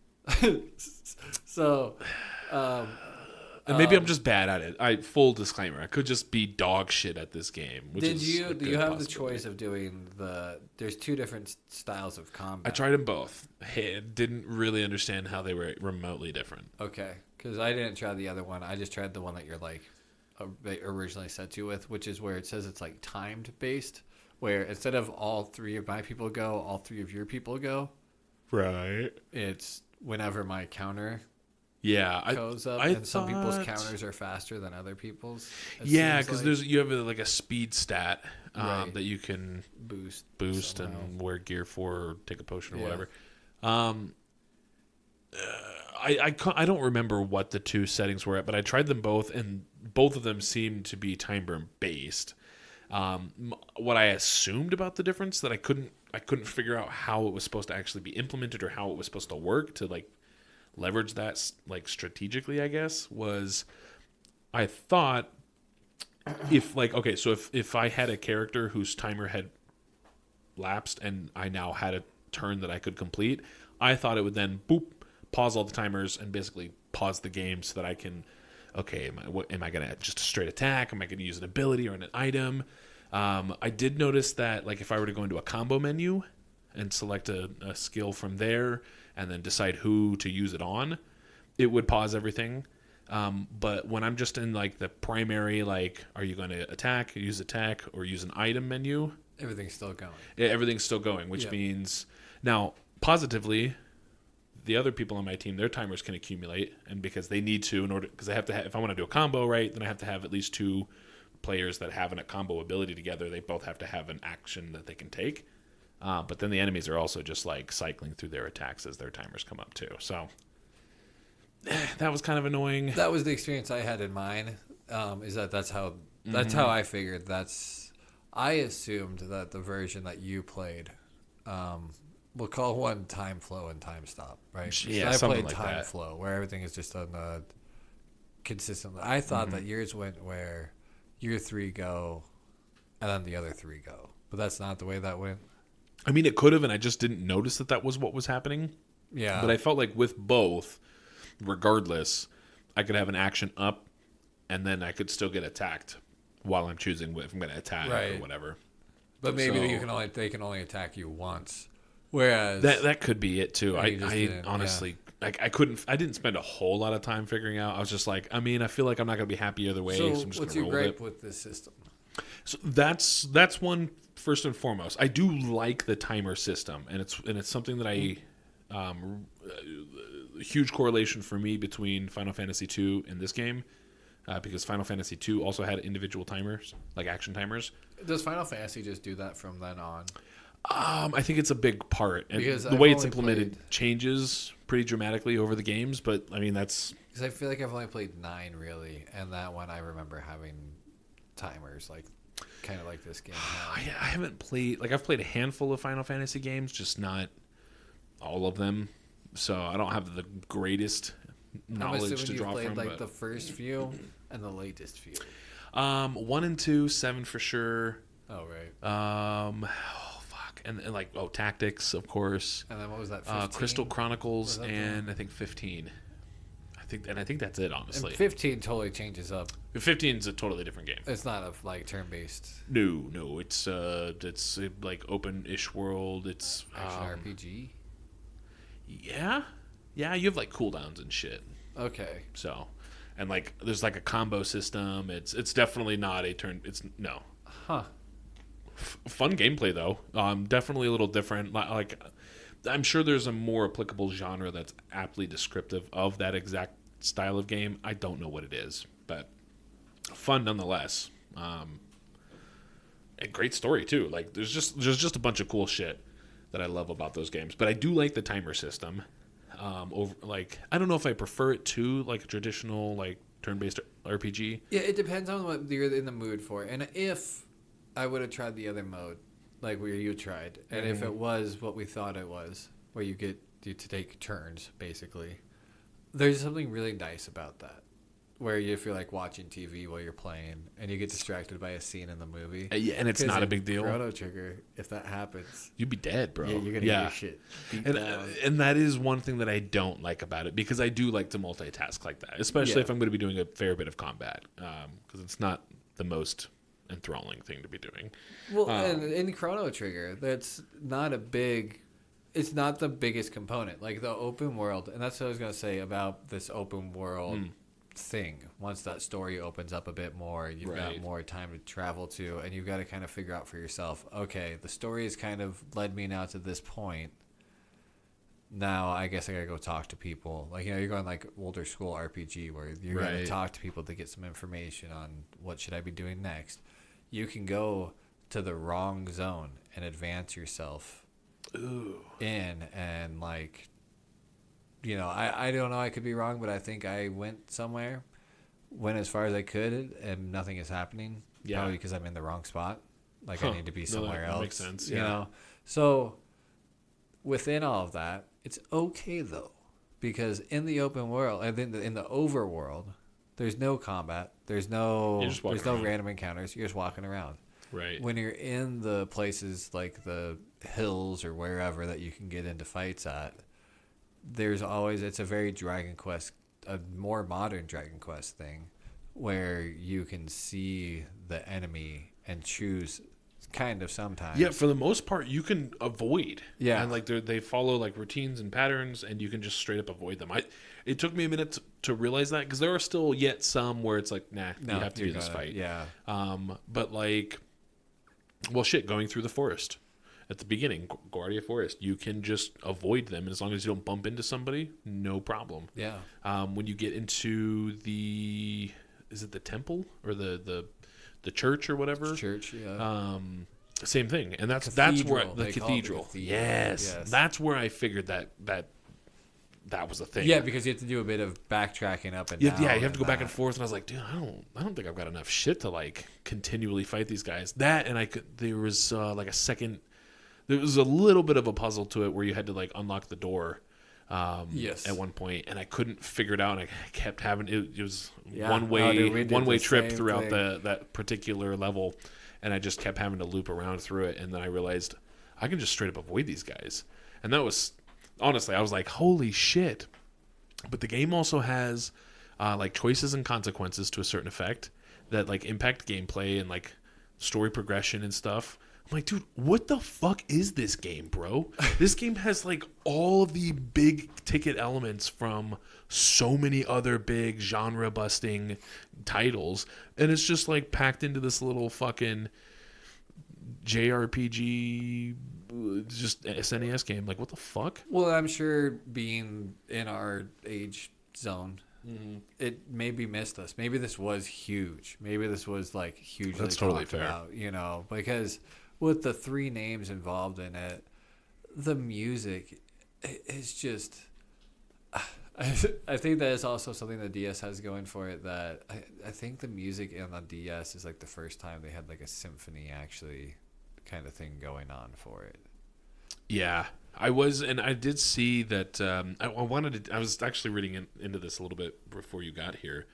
so and maybe I'm just bad at it. Full disclaimer, I could just be dog shit at this game. Do you have the choice of doing there's 2 different styles of combat? I tried them both. Didn't really understand how they were remotely different. Okay, because I didn't try the other one. I just tried the one that you're like they originally set you with, which is where it says it's like timed based, where instead of all 3 of my people go, all 3 of your people go. Right. It's whenever my counter goes up, and some people's counters are faster than other people's. Yeah, because you have like a speed stat right. that you can boost somehow. and wear gear for, or take a potion or whatever. I don't remember what the 2 settings were at, but I tried them both, and both of them seemed to be time burn based. What I assumed about the difference that I couldn't figure out how it was supposed to actually be implemented or how it was supposed to work to like leverage that like strategically, I guess, was I thought if like, okay, so if I had a character whose timer had lapsed and I now had a turn that I could complete, I thought it would then boop pause all the timers and basically pause the game so that I can, okay, am I going to just a straight attack? Am I going to use an ability or an item? I did notice that, like, if I were to go into a combo menu and select a skill from there and then decide who to use it on, it would pause everything. But when I'm just in, like, the primary, like, are you going to attack, use attack, or use an item menu? Everything's still going. Yeah, everything's still going, which means now positively, the other people on my team, their timers can accumulate, and because they need to in order, because I have to have, if I want to do a combo, right, then I have to have at least two players that have a combo ability together. They both have to have an action that they can take. But then the enemies are also just like cycling through their attacks as their timers come up too. So that was kind of annoying. That was the experience I had in mine. That's how I figured. I assumed that the version that you played, we'll call one time flow and time stop, right? Yeah, I something played like time that. flow where everything is just on the consistently. I thought that yours went where your three go, and then the other three go, but that's not the way that went. I mean, it could have, and I just didn't notice that was what was happening. Yeah, But I felt like with both, regardless, I could have an action up, and then I could still get attacked while I'm choosing if I'm going to attack or whatever. But maybe they can only attack you once. Whereas that could be it too. I honestly, yeah. I didn't spend a whole lot of time figuring out. I was just like, I mean, I feel like I'm not going to be happy either way. So I'm just what's gonna your roll gripe it. with this system? So that's one first and foremost. I do like the timer system, and it's something that I huge correlation for me between Final Fantasy II and this game, because Final Fantasy II also had individual timers, like action timers. Does Final Fantasy just do that from then on? I think it's a big part, and Because the I've way it's only implemented played- changes pretty dramatically over the games. But I mean, that's Because I feel like I've only played 9 really, and that one I remember having timers, like kind of like this game. I haven't played, like, I've played a handful of Final Fantasy games, just not all of them. So I don't have the greatest knowledge to draw played from. Like but the first few and the latest few. 1 and 2, 7 for sure. Oh right. And like Tactics, of course. And then what was that? 15? Crystal Chronicles, Was that and I think 15. I think that's it, honestly. And 15 totally changes up. 15 is a totally different game. It's not a like turn-based No, it's like open-ish world. It's action RPG. Yeah, you have like cooldowns and shit. Okay. So, and like there's like a combo system. It's definitely not a turn. It's no. Huh. Fun gameplay though. Definitely a little different. Like, I'm sure there's a more applicable genre that's aptly descriptive of that exact style of game. I don't know what it is, but fun nonetheless. A great story too. Like, there's just a bunch of cool shit that I love about those games. But I do like the timer system. Over, like, I don't know if I prefer it to like a traditional like turn-based RPG. Yeah, it depends on what you're in the mood for, and if I would have tried the other mode, like where you tried, and if it was what we thought it was, where you get to take turns, basically, there's something really nice about that, where you feel like watching TV while you're playing, and you get distracted by a scene in the movie. Yeah, and it's not a big deal. Chrono Trigger, if that happens, you'd be dead, bro. yeah, you're gonna get your shit beat down. And that is one thing that I don't like about it, because I do like to multitask like that, especially if I'm going to be doing a fair bit of combat, because it's not the most enthralling thing to be doing. Well, and in Chrono Trigger, it's not the biggest component. Like the open world, and that's what I was going to say about this open world thing. Once that story opens up a bit more, you've got more time to travel to, and you've got to kind of figure out for yourself, okay, the story has kind of led me now to this point. Now I guess I got to go talk to people. Like, you're going like older school RPG where you're going to talk to people to get some information on what should I be doing next. You can go to the wrong zone and advance yourself in, and like, I don't know, I could be wrong, but I think I went as far as I could, and nothing is happening. Yeah. Probably because I'm in the wrong spot. Like, I need to be somewhere else. That makes sense. Yeah. You know? So within all of that, it's okay though, because in the open world, and in the overworld, there's no combat. There's no around. random encounters. You're just walking around. Right. when you're in the places like the hills or wherever that you can get into fights at, there's always, it's a very Dragon Quest, a more modern Dragon Quest thing, where you can see the enemy and choose kind of sometimes. Yeah, for the most part, you can avoid. Yeah. And like they follow like routines and patterns, and you can just straight up avoid them. It took me a minute to realize that, because there are still yet some where it's like, nah, No, you have to do this gonna, fight. Yeah. But like, well, shit, going through the forest at the beginning, Guardia Forest, you can just avoid them, and as long as you don't bump into somebody, no problem. Yeah. When you get into is it the temple or the church or whatever? Church, yeah. Same thing, and that's where the cathedral. Yes, that's where I figured that was a thing. Yeah, because you have to do a bit of backtracking up and down. Yeah, you have to go back and forth, and I was like, dude, I don't think I've got enough shit to like continually fight these guys. That, and there was like a second. There was a little bit of a puzzle to it where you had to like unlock the door. Yes. At one point, and I couldn't figure it out, and I kept having it was Yeah. one way trip throughout thing. that particular level, and I just kept having to loop around through it, and then I realized I can just straight up avoid these guys, and that was honestly, I was like, holy shit. But the game also has like choices and consequences to a certain effect that like impact gameplay and like story progression and stuff. I'm like, dude, what the fuck is this game, bro? This game has like all of the big ticket elements from so many other big genre busting titles, and it's just like packed into this little fucking JRPG, just SNES game. Like, what the fuck? Well, I'm sure being in our age zone, it maybe missed us. Maybe this was huge. Maybe this was like hugely That's totally talked fair. about, because with the 3 names involved in it, the music is just. I think that is also something the DS has going for it. That I think the music on the DS is like the first time they had like a symphony actually kind of thing going on for it. Yeah, I did see that. I was actually reading into this a little bit before you got here.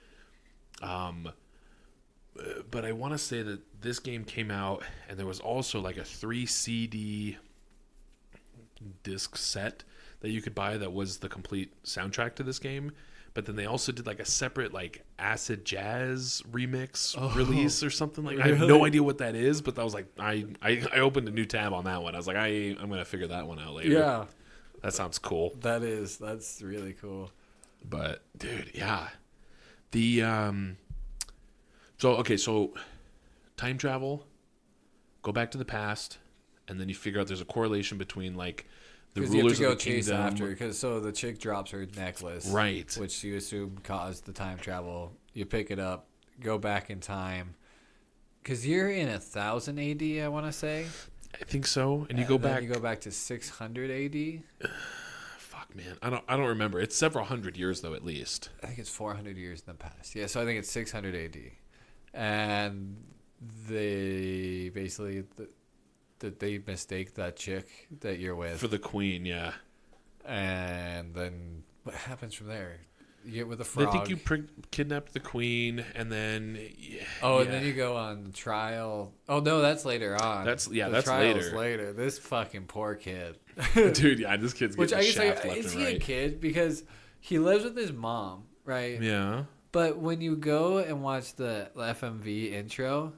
But I want to say that this game came out, and there was also like a 3 CD disc set that you could buy that was the complete soundtrack to this game. But then they also did like a separate like acid jazz remix release or something like. Really? I have no idea what that is, but that was like I opened a new tab on that one. I was like, I'm gonna figure that one out later. Yeah, that sounds cool. That's really cool. But dude, yeah, the So time travel, go back to the past, and then you figure out there's a correlation between like the rulers you have to go of the chase kingdom. after, because the chick drops her necklace, Right. which you assume caused the time travel. You pick it up, go back in time, because you're in 1000 AD, I want to say. I think so, and you go back. You go back to 600 AD. Fuck, man, I don't remember. It's several hundred years though, at least. I think it's 400 years in the past. Yeah, so I think it's 600 AD, and they basically that they mistake that chick that you're with For the queen, yeah. and then what happens from there? You get with a frog. They think you kidnapped the queen, and then and then you go on trial. Oh no, that's later on. That's the trial's later. This fucking poor kid, dude. Yeah, this kid's which getting I guess shaft left is and he right. a kid because he lives with his mom, right? Yeah. But when you go and watch the FMV intro,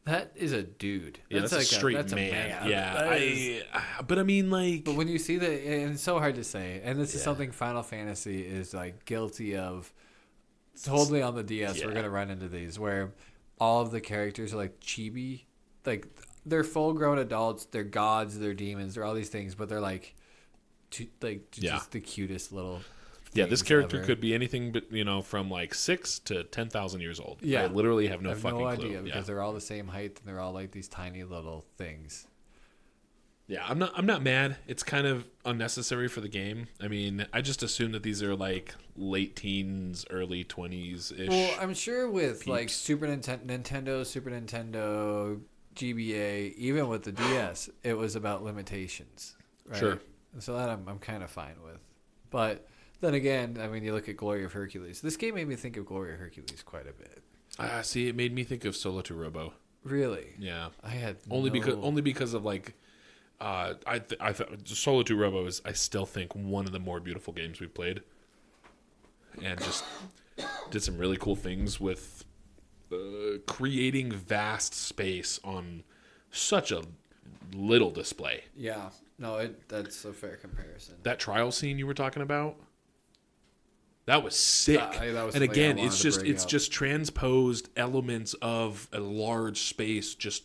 that is a dude. Yeah, that's a straight man. Yeah, but I mean, like. But when you see that, and it's so hard to say, and this is something Final Fantasy is like guilty of. Totally on the DS, we're gonna run into these where all of the characters are like chibi, like they're full-grown adults, they're gods, they're demons, they're all these things, but they're like, just the cutest little. Yeah, this character ever. could be anything but, from like 6 to 10,000 years old. Yeah. I literally have no I have fucking no clue. idea because they're all the same height and they're all like these tiny little things. Yeah, I'm not mad. It's kind of unnecessary for the game. I mean, I just assume that these are like late teens, early 20s ish. Well, I'm sure with peeps. like Super Nintendo, GBA, even with the DS, it was about limitations. Right? Sure. So that I'm kind of fine with. But then again, I mean, you look at Glory of Hercules. This game made me think of Glory of Hercules quite a bit. See, it made me think of Solo to Robo. Really? Yeah. I had Only because of like, I thought Solo 2 Robo is, I still think, one of the more beautiful games we've played, and just did some really cool things with creating vast space on such a little display. Yeah. No, that's a fair comparison. That trial scene you were talking about, that was sick. That was and again, it's just transposed elements of a large space, just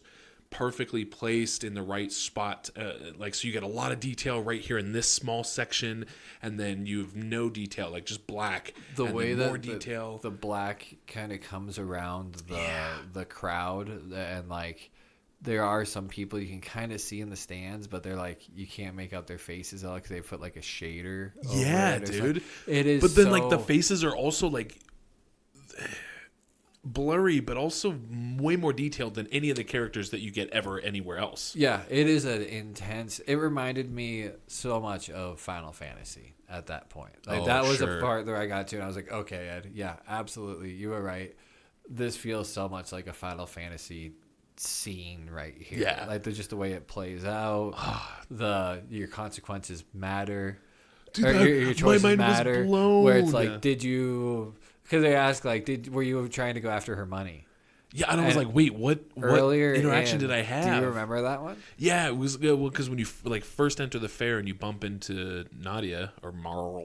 perfectly placed in the right spot. Like, so you get a lot of detail right here in this small section, and then you have no detail, like just black. The and way then that more detail. the black kind of comes around the crowd, and like there are some people you can kind of see in the stands, but they're like, you can't make out their faces because they put like a shader over it dude. It is, but then like the faces are also like blurry, but also way more detailed than any of the characters that you get ever anywhere else. Yeah, it is an intense. It reminded me so much of Final Fantasy at that point. Like that was a part that I got to, and I was like, okay, Ed, yeah, absolutely, you were right. This feels so much like a Final Fantasy scene right here. Yeah, like just the way it plays out. Your consequences matter. Dude, or your choices my mind matter. was blown. Where it's like, did you? Because they ask like, were you trying to go after her money? Yeah, and I was like, wait, what interaction did I have? Do you remember that one? Yeah, it was because when you like first enter the fair and you bump into Nadia or Marl,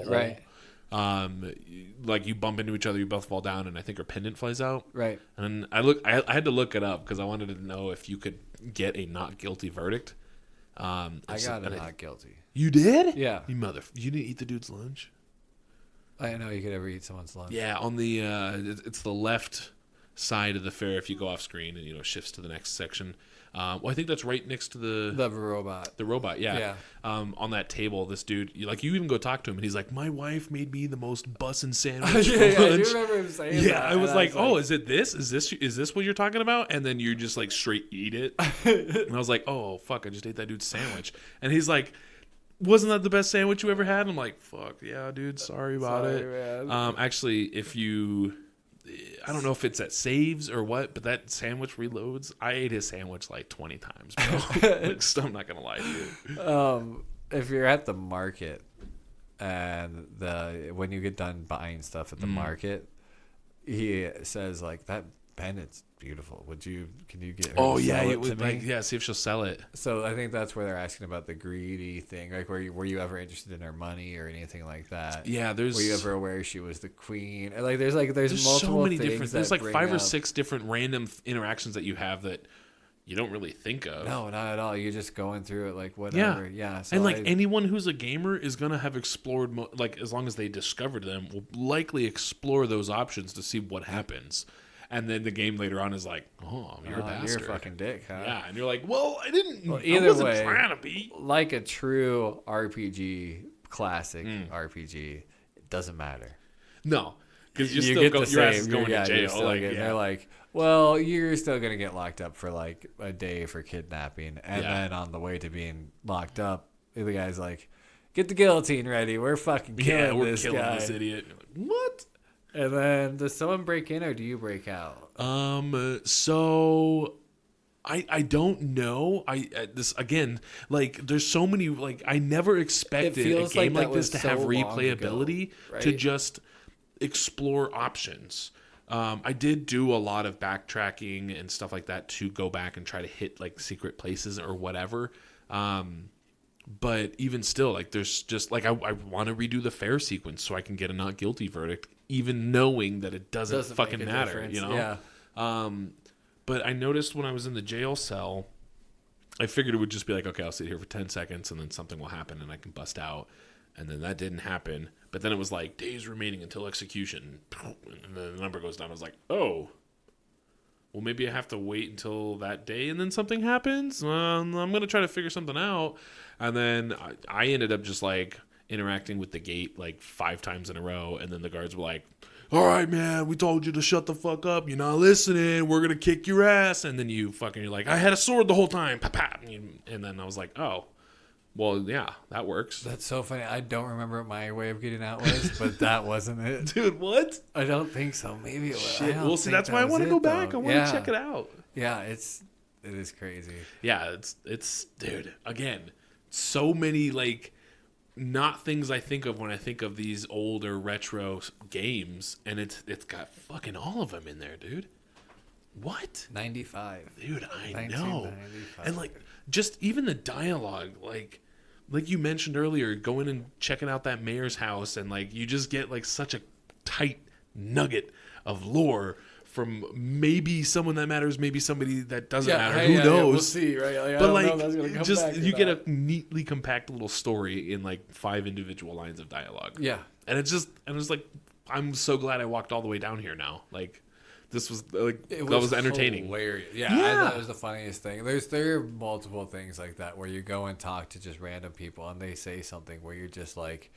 right? Like you bump into each other, you both fall down, and I think her pendant flies out. Right. And I had to look it up because I wanted to know if you could get a not guilty verdict. I got a not guilty. You did? Yeah. You didn't eat the dude's lunch? I didn't know you could ever eat someone's lunch. Yeah, on the it's the left side of the fair if you go off screen and shifts to the next section. Well, I think that's right next to the robot. The robot, yeah. On that table, this dude, you even go talk to him, and he's like, "My wife made me the most bussin' sandwich for lunch." I do remember him saying that. Yeah, I was like, "Oh, is it this? Is this what you're talking about?" And then you just like straight eat it. And I was like, "Oh fuck, I just ate that dude's sandwich." And he's like, "Wasn't that the best sandwich you ever had?" And I'm like, "Fuck yeah, dude. Sorry about it." Man. Actually, if you, I don't know if it's at saves or what, but that sandwich reloads. I ate his sandwich like 20 times, bro. I'm not gonna lie to you. If you're at the market and when you get done buying stuff at the market, he says like, "That pendant's beautiful. Can you get her to sell it to me?" See if she'll sell it. So I think that's where they're asking about the greedy thing. Like, were you ever interested in her money or anything like that? Yeah, were you ever aware she was the queen? Like, there's multiple so many things different. There's like 5 or 6 different random interactions that you have that you don't really think of. No, not at all. You're just going through it like whatever. Yeah. So and anyone who's a gamer is gonna have explored as long as they discovered them, will likely explore those options to see what happens. And then the game later on is like, "Oh, you're a bastard. You're a fucking dick, huh?" Yeah, and you're like, "Well, I didn't. Either I wasn't way, trying to be." Like a true RPG, classic RPG, it doesn't matter. No, because your ass is going to jail. They're like, "Well, you're still gonna get locked up for like a day for kidnapping," and then on the way to being locked up, the guy's like, "Get the guillotine ready. We're fucking killing this guy. This idiot." What? And then does someone break in or do you break out? So I don't know. This again, like there's so many, like I never expected a game like this to have replayability to just explore options. I did do a lot of backtracking and stuff like that to go back and try to hit like secret places or whatever. But even still, like there's just like I want to redo the fair sequence so I can get a not guilty verdict, even knowing that it doesn't fucking matter, Yeah. But I noticed when I was in the jail cell, I figured it would just be like, okay, I'll sit here for 10 seconds and then something will happen and I can bust out. And then that didn't happen. But then it was like days remaining until execution. And then the number goes down. I was like, oh, well, maybe I have to wait until that day and then something happens. I'm going to try to figure something out. And then I ended up just like interacting with the gate like 5 times in a row. And then the guards were like, all right, man, we told you to shut the fuck up. You're not listening. We're going to kick your ass. And then you're like, I had a sword the whole time. And then I was like, oh, well, yeah, that works. That's so funny. I don't remember what my way of getting out was, but that wasn't it. Dude, what? I don't think so. Maybe it was. Shit. Well, see, that's why I want to go back. I want to check it out. Yeah, it is crazy. Yeah, it's dude. Again, so many like not things I think of when I think of these older retro games, and it's got fucking all of them in there, dude. What? 95. Dude, I know. 1995. And like just even the dialogue, like you mentioned earlier, going and checking out that mayor's house, and like you just get like such a tight nugget of lore from maybe someone that matters, maybe somebody that doesn't matter. Who knows? Yeah, we'll see, right? Like, But I don't know if that's gonna come just back or you get not. a neatly compact little story in like 5 individual lines of dialogue. Yeah. And it's like I'm so glad I walked all the way down here now. Like this was like that was entertaining. Hilarious. Yeah, I thought it was the funniest thing. There are multiple things like that where you go and talk to just random people and they say something where you're just like,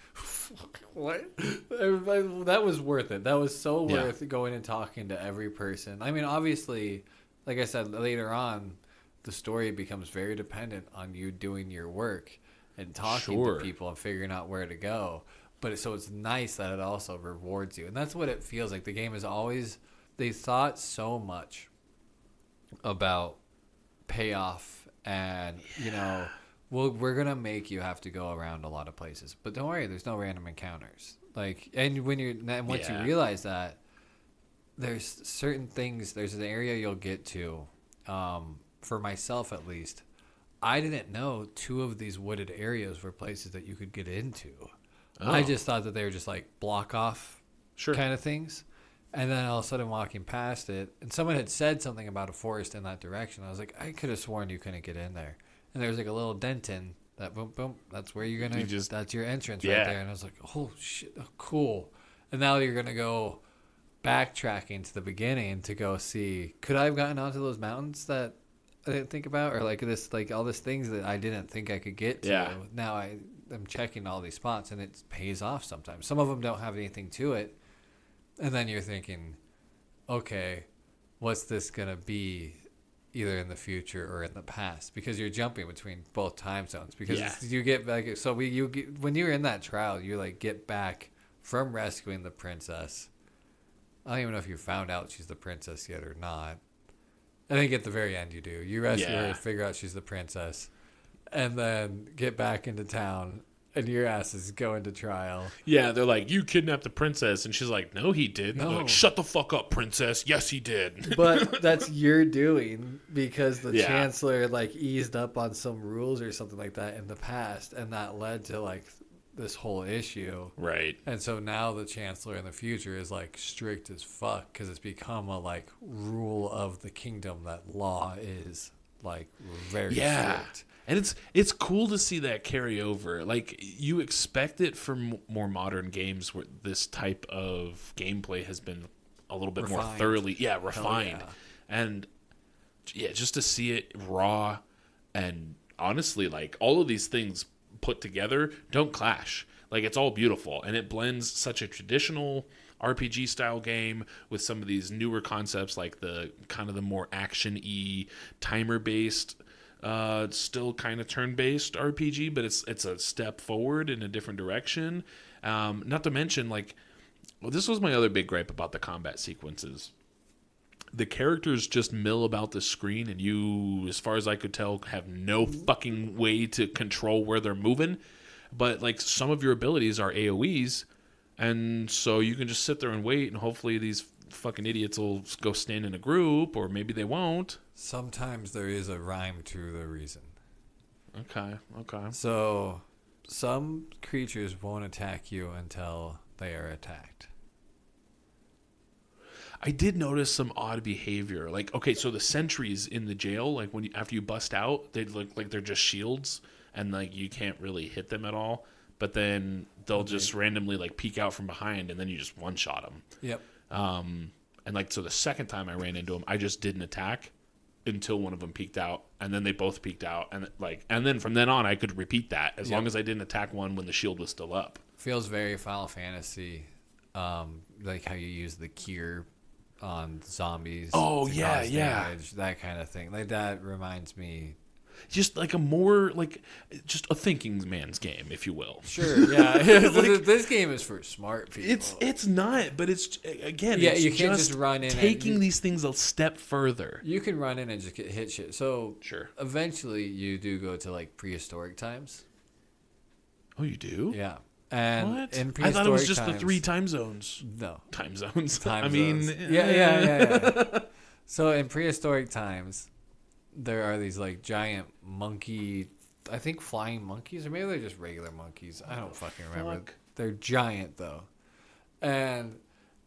what? That was worth it. That was so worth going and talking to every person. I mean, obviously, like I said later on, the story becomes very dependent on you doing your work and talking to people and figuring out where to go. But so it's nice that it also rewards you, and that's what it feels like. The game is always. They thought so much about payoff and, we're going to make you have to go around a lot of places. But don't worry, there's no random encounters. Like, and once you realize that, there's certain things, there's an area you'll get to, for myself at least, I didn't know 2 of these wooded areas were places that you could get into. Oh. I just thought that they were just like block off kind of things. And then all of a sudden walking past it, and someone had said something about a forest in that direction. I was like, I could have sworn you couldn't get in there. And there was like a little dent in that, boom, boom. That's where you're going to, that's your entrance right there. And I was like, oh, shit, oh, cool. And now you're going to go backtracking to the beginning to go see, could I have gotten onto those mountains that I didn't think about? Or like this, like all these things that I didn't think I could get to. Yeah. Now I'm checking all these spots, and it pays off sometimes. Some of them don't have anything to it. And then you're thinking, okay, what's this going to be either in the future or in the past? Because you're jumping between both time zones. Because you get back. So when you're in that trial, you like get back from rescuing the princess. I don't even know if you found out she's the princess yet or not. I think at the very end you do. You rescue her, figure out she's the princess, and then get back into town. And your ass is going to trial. Yeah, they're like, you kidnapped the princess. And she's like, no, he didn't. No. They're like, shut the fuck up, princess. Yes, he did. But that's your doing because the chancellor like eased up on some rules or something like that in the past. And that led to like this whole issue. Right. And so now the chancellor in the future is like strict as fuck because it's become a like rule of the kingdom that law is like very strict. And it's cool to see that carry over. Like, you expect it from more modern games where this type of gameplay has been a little bit more thoroughly refined. And just to see it raw and honestly, like, all of these things put together don't clash. Like, it's all beautiful, and it blends such a traditional RPG style game with some of these newer concepts, like the kind of the more action-y timer based still kind of turn-based RPG, but it's a step forward in a different direction. Not to mention, this was my other big gripe about the combat sequences. The characters just mill about the screen, and you, as far as I could tell, have no fucking way to control where they're moving. But like some of your abilities are AoEs, and so you can just sit there and wait, and hopefully these fucking idiots will go stand in a group, or maybe they won't. Sometimes there is a rhyme to the reason. Okay. So some creatures won't attack you until they are attacked. I did notice some odd behavior. Like, okay, so the sentries in the jail, like after you bust out, they look like they're just shields, and like you can't really hit them at all. But then they'll just randomly like peek out from behind, and then you just one shot them. Yep. And like so, the second time I ran into them, I just didn't attack until one of them peeked out, and then they both peeked out, and then from then on, I could repeat that as long as I didn't attack one when the shield was still up. Feels very Final Fantasy, like how you use the cure on zombies. Oh yeah, damage, that kind of thing. Like that reminds me. just like a more like just a thinking man's game, if you will. Sure, yeah. This game is for smart people. It's not, but it's again. Yeah, it's you can't just run in. Taking these things a step further. You can run in and just hit shit. So sure. Eventually, you do go to like prehistoric times. Oh, you do? Yeah. And what? In I thought it was just times, the 3 time zones. No. Time zones. Time I mean, zones. Yeah. So in prehistoric times, there are these like giant monkey, I think flying monkeys, or maybe they're just regular monkeys. I don't fucking remember. They're giant though. And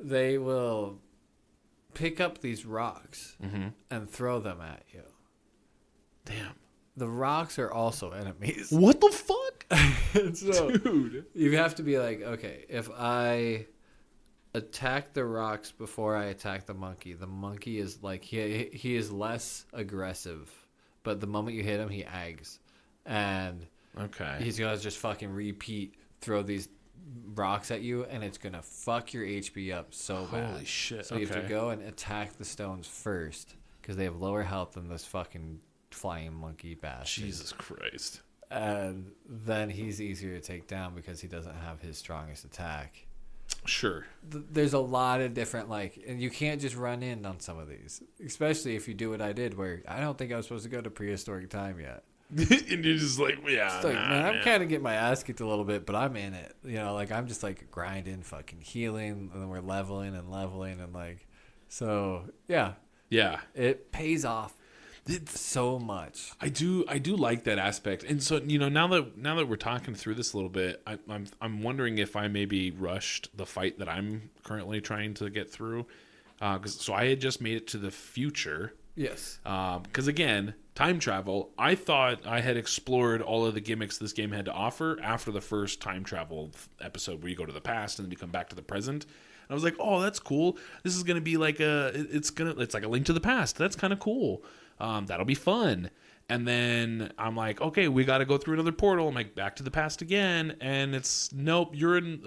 they will pick up these rocks and throw them at you. Damn. The rocks are also enemies. What the fuck? So, dude. You have to be like, okay, if I attack the rocks before I attack the monkey is like, he is less aggressive. But the moment you hit him, he aggs. And he's going to just fucking throw these rocks at you, and it's going to fuck your HP up so bad. Holy shit. So you have to go and attack the stones first, because they have lower health than this fucking flying monkey bastard. Jesus Christ. And then he's easier to take down because he doesn't have his strongest attack. Sure. There's a lot of different, like, and you can't just run in on some of these, especially if you do what I did, where I don't think I was supposed to go to prehistoric time yet. And you're just like, yeah. Man, I'm kind of getting my ass kicked a little bit, but I'm in it. You know, like, I'm just like grinding, fucking healing, and then we're leveling, and like, so yeah. Yeah. It pays off. It's so much. I do like that aspect, and so now that we're talking through this a little bit, I'm wondering if I maybe rushed the fight that I'm currently trying to get through, so I had just made it to the future. Yes. Because again, time travel. I thought I had explored all of the gimmicks this game had to offer after the first time travel episode, where you go to the past and then you come back to the present. And I was like, oh, that's cool. This is gonna be like it's like a Link to the Past. That's kind of cool. That'll be fun. And then I'm like, okay, we got to go through another portal. I'm like, back to the past again. And it's, nope, you're in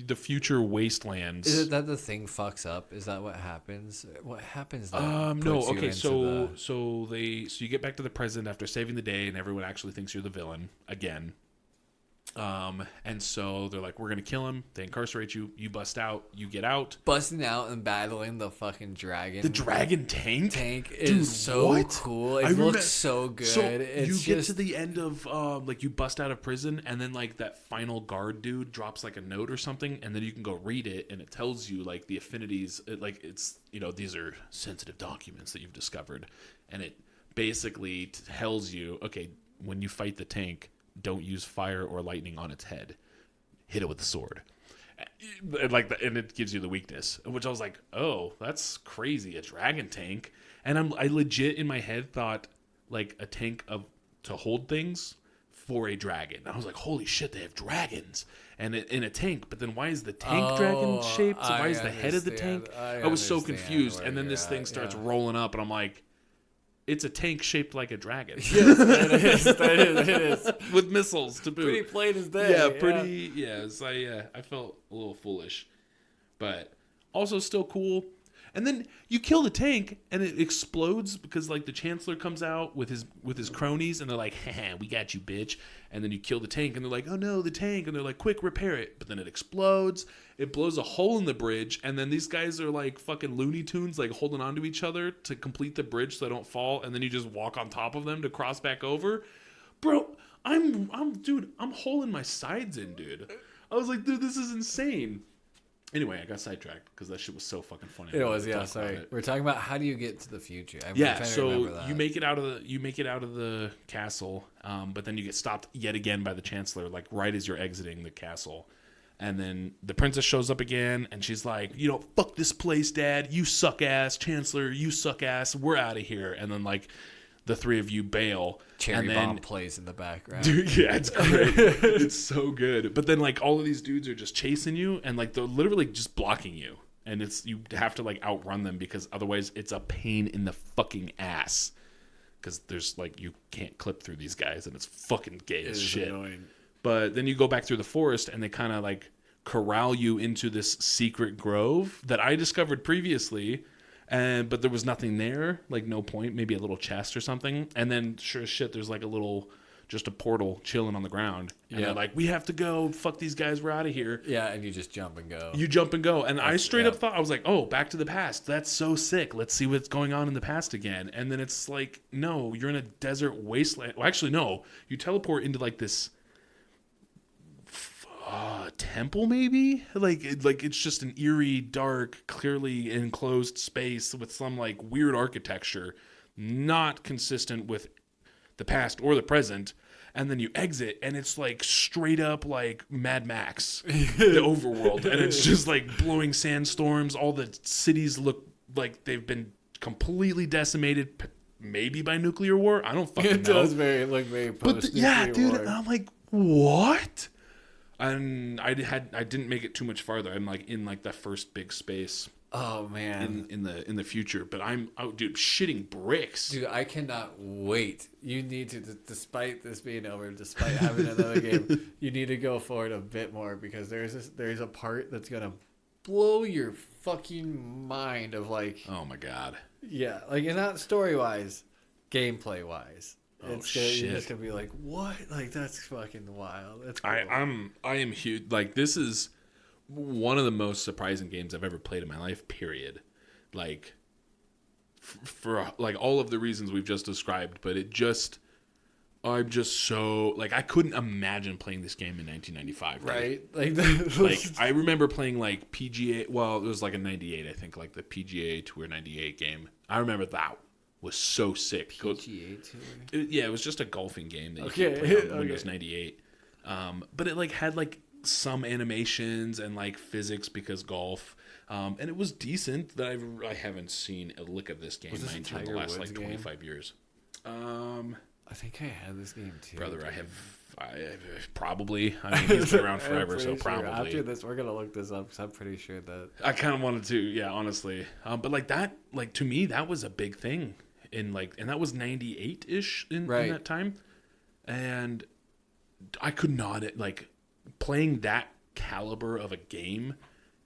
the future wastelands. Is it that the thing fucks up? Is that what happens? What happens? No. Okay. So you get back to the present after saving the day, and everyone actually thinks you're the villain again. And so they're like, we're going to kill him. They incarcerate you. You bust out. You get out. Busting out and battling the fucking dragon. The dragon tank? Tank is so cool. It looks so good. So get to the end of, like, you bust out of prison, and then, like, that final guard dude drops, like, a note or something, and then you can go read it, and it tells you, like, the affinities. It's, these are sensitive documents that you've discovered. And it basically tells you, okay, when you fight the tank, don't use fire or lightning on its head. Hit it with the sword. And it gives you the weakness, which I was like, oh, that's crazy. A dragon tank. And I legit in my head thought like a tank to hold things for a dragon. And I was like, holy shit, they have dragons and in a tank. But then why is the tank dragon shaped? So why is the head of the tank? I was so confused. And then this thing starts rolling up, and I'm like, it's a tank shaped like a dragon. Yes, it is. With missiles to boot. Pretty plain as day. Yeah, So I felt a little foolish. But also still cool. And then you kill the tank, and it explodes because, like, the Chancellor comes out with his cronies, and they're like, haha, we got you, bitch. And then you kill the tank, and they're like, oh no, the tank. And they're like, quick, repair it. But then it explodes. It blows a hole in the bridge, and then these guys are like fucking Looney Tunes, like holding onto each other to complete the bridge so they don't fall. And then you just walk on top of them to cross back over. Bro, I'm holing my sides in, dude. I was like, dude, this is insane. Anyway, I got sidetracked because that shit was so fucking funny. It was, yeah. Sorry, we're talking about how do you get to the future. So you make it out of the castle, but then you get stopped yet again by the Chancellor, like right as you're exiting the castle, and then the princess shows up again, and she's like, fuck this place, Dad. You suck ass, Chancellor. You suck ass. We're out of here. And then like the three of you bail. Cherry Bomb plays in the background. Dude, yeah, it's great. It's so good. But then like all of these dudes are just chasing you, and like they're literally just blocking you. And you have to like outrun them because otherwise it's a pain in the fucking ass. Because there's like, you can't clip through these guys, and it's fucking gay as shit. Annoying. But then you go back through the forest, and they kind of like corral you into this secret grove that I discovered previously. But there was nothing there, like no point, maybe a little chest or something. And then sure as shit, there's like just a portal chilling on the ground. And they're like, we have to go. Fuck these guys. We're out of here. Yeah, and you just jump and go. You jump and go. And I straight up thought, I was like, oh, Back to the Past. That's so sick. Let's see what's going on in the past again. And then it's like, no, you're in a desert wasteland. Well, actually, no. You teleport into like this temple, maybe? Like it's just an eerie, dark, clearly enclosed space with some like weird architecture, not consistent with the past or the present. And then you exit, and it's like straight up like Mad Max, the overworld, and it's just like blowing sandstorms. All the cities look like they've been completely decimated, maybe by nuclear war. I don't fucking know. It does look very post-nuclear dude, war. and I'm like, what? And I didn't make it too much farther. I'm like in like the first big space. Oh man, in the future. But I'm dude, shitting bricks. Dude, I cannot wait. You need to, despite this being over, despite having another game, you need to go forward a bit more because there's a part that's gonna blow your fucking mind of like, oh my god, yeah, like and not story wise, gameplay wise. Oh shit! You're just gonna be like, what? Like that's fucking wild. That's cool. I am huge. Like this is one of the most surprising games I've ever played in my life. Period. Like for like all of the reasons we've just described, but I'm just so like I couldn't imagine playing this game in 1995. Right? Like I remember playing like PGA. Well, it was like a '98, I think, like the PGA Tour '98 game. I remember that was so sick. PGA Tour. It was just a golfing game that you could play on Windows 98. But it like had like some animations and like physics because golf. And it was decent. That I haven't seen a lick of this game in the last like 25 years. I think I had this game too. Brother, I have probably. I mean, he's been around forever, so probably. After this, we're gonna look this up because I'm pretty sure that I kind of wanted to, yeah, honestly. But like that, like to me, that was a big thing and that was 98-ish in that time, and I could not like playing that caliber of a game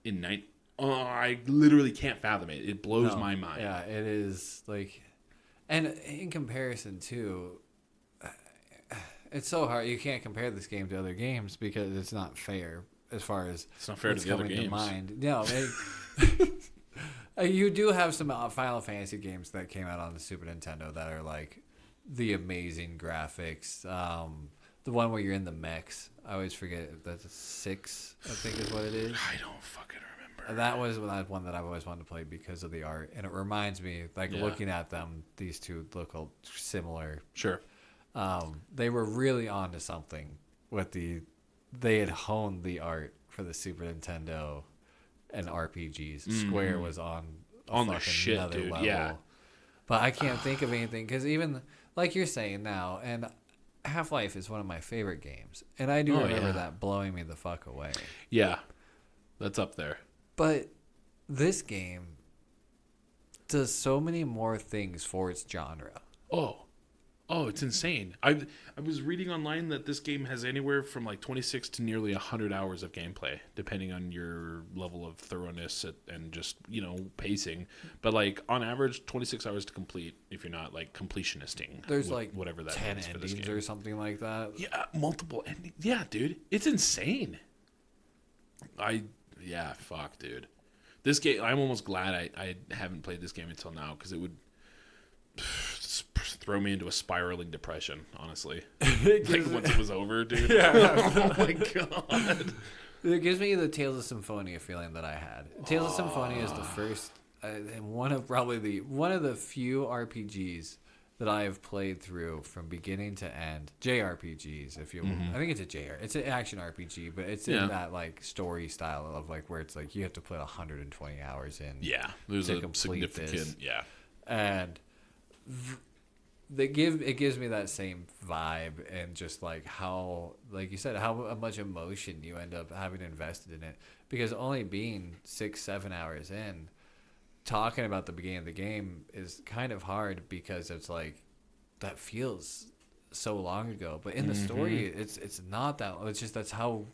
in I literally can't fathom it. It blows my mind. Yeah, it is like, and in comparison to, it's so hard. You can't compare this game to other games because it's not fair as far as it's not fair to the other games. No, you do have some Final Fantasy games that came out on the Super Nintendo that are like the amazing graphics. The one where you're in the mechs. I always forget. That's 6, I think is what it is. I don't fucking remember. That was one that I've always wanted to play because of the art. And it reminds me, like looking at them, these two look similar. Sure. They were really onto something with they had honed the art for the Super Nintendo and RPGs. Square was on the shit, another dude. level. Yeah. But I can't think of anything because even like you're saying now, and Half-Life is one of my favorite games, and I do remember that blowing me the fuck away. Yeah, that's up there. But this game does so many more things for its genre. Oh, it's insane. I was reading online that this game has anywhere from like 26 to nearly 100 hours of gameplay, depending on your level of thoroughness and just, pacing. But like on average, 26 hours to complete if you're not like completionisting. There's like whatever that 10 is for endings this game. or something like that. Yeah, multiple endings. Yeah, dude. It's insane. Fuck, dude. This game, I'm almost glad I haven't played this game until now because it would throw me into a spiraling depression, honestly. Like once it was over, dude. Yeah. Oh my god. It gives me the Tales of Symphonia feeling that I had. Tales of Symphonia is the first and one of the few RPGs that I have played through from beginning to end. JRPGs, if you will. I think it's a JR. It's an action RPG, but it's in that like story style of like where it's like you have to put 120 hours in. Yeah, there's a significant and it gives me that same vibe and just like how, like you said, how much emotion you end up having invested in it, because only being 6-7 hours in, talking about the beginning of the game is kind of hard because it's like that feels so long ago, but in the story it's not that. It's just that's how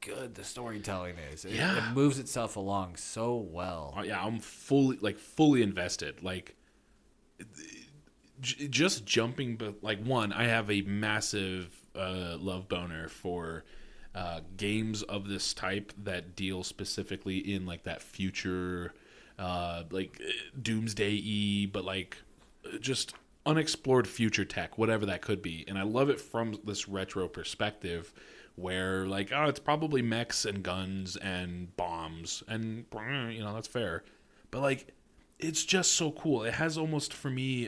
good the storytelling is. Yeah. It moves itself along so well. Yeah, I'm fully invested. Like, just jumping, but like I have a massive love boner for games of this type that deal specifically in like that future, like doomsday-y, but like just unexplored future tech, whatever that could be. And I love it from this retro perspective where like, oh, it's probably mechs and guns and bombs and, you know, that's fair. But like, it's just so cool. It has almost for me,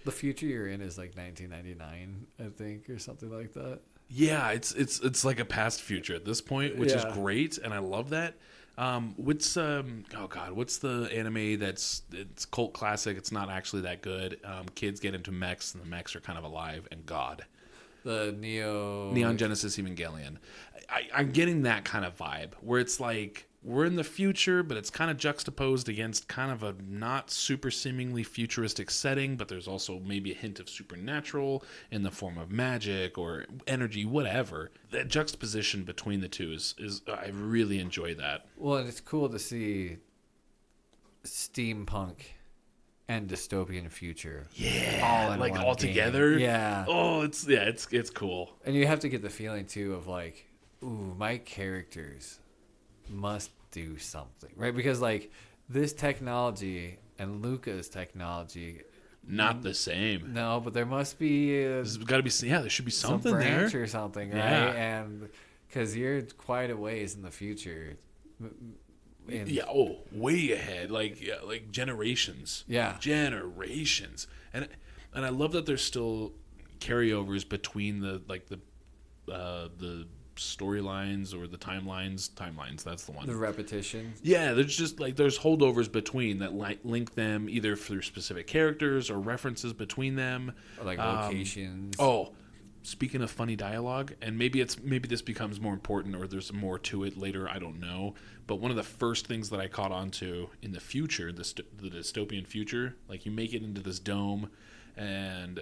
the future you're in is like 1999, I think, or something like that. yeah, it's like a past future at this point, which is Yeah. great, and I love that. What's oh god, what's the anime it's cult classic? It's not actually that good. Kids get into mechs, and the mechs are kind of alive, and God, The Neon Genesis Evangelion. I'm getting that kind of vibe where it's like we're in the future, but it's kind of juxtaposed against kind of a not super seemingly futuristic setting, but there's also maybe a hint of supernatural in the form of magic or energy, whatever. That juxtaposition between the two is I really enjoy that. Well, and it's cool to see steampunk and dystopian future. Yeah, all in like one all game. together. Yeah. Oh, it's cool. And you have to get the feeling too of like, ooh, my characters must do something, right? Because like this technology and Luca's technology, Not the same. no, but there must be There's got to be there should be some something there. branch or something, right? Yeah. And because you're quite a ways in the future. Yeah, oh, way ahead, like generations. Yeah. Generations. And I love that there's still carryovers between the storylines or the timelines, that's the one. The repetition. Yeah, there's just like there's holdovers between that link them either through specific characters or references between them, Or like locations. Oh, speaking of funny dialogue, and maybe this becomes more important or there's more to it later, I don't know. But one of the first things that I caught on to in the future, the dystopian future, like you make it into this dome, and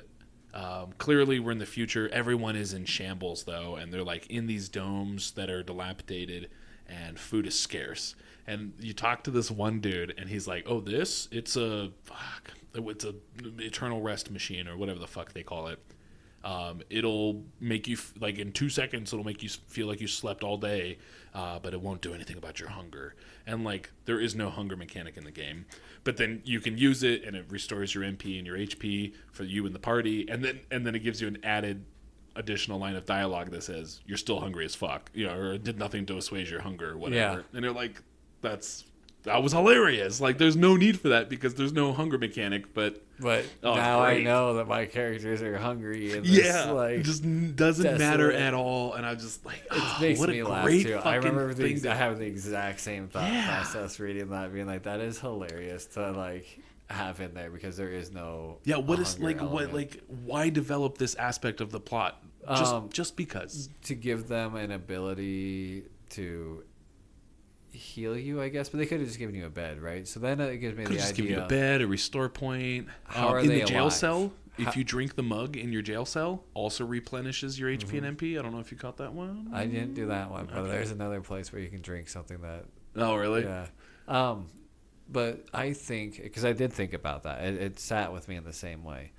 clearly we're in the future. Everyone is in shambles though, and they're like in these domes that are dilapidated, and food is scarce. And you talk to this one dude, and he's like, "Oh, it's a eternal rest machine or whatever the fuck they call it. It'll make you like in 2 seconds. It'll make you feel like you slept all day, but it won't do anything about your hunger. And like there is no hunger mechanic in the game, but then you can use it, and it restores your MP and your HP for you and the party, and then it gives you an additional line of dialogue that says you're still hungry as fuck, you know, or it did nothing to assuage your hunger or whatever. Yeah. And you're like, that was hilarious. Like there's no need for that because there's no hunger mechanic, but. But Oh, now I great. know that my characters are hungry. And this, Yeah, like, it just doesn't matter desolate. at all, and I just like, it makes what me a laugh great too. fucking I remember thing. I have the exact same thought Yeah. process reading that, being like, that is hilarious to like have in there because there is no. Yeah, what is hunger like what element. like why develop this aspect of the plot just because? To give them an ability to heal you, I guess, but they could have just given you a bed, right? So then it gives me Could the just give idea. you a bed, a restore point. How are in they the jail alive? cell? How- If you drink the mug in your jail cell, also replenishes your HP and MP. I don't know if you caught that one. I didn't do that one, but there's another place where you can drink something that. Oh, really? Yeah. But I think, because I did think about that, it sat with me in the same way.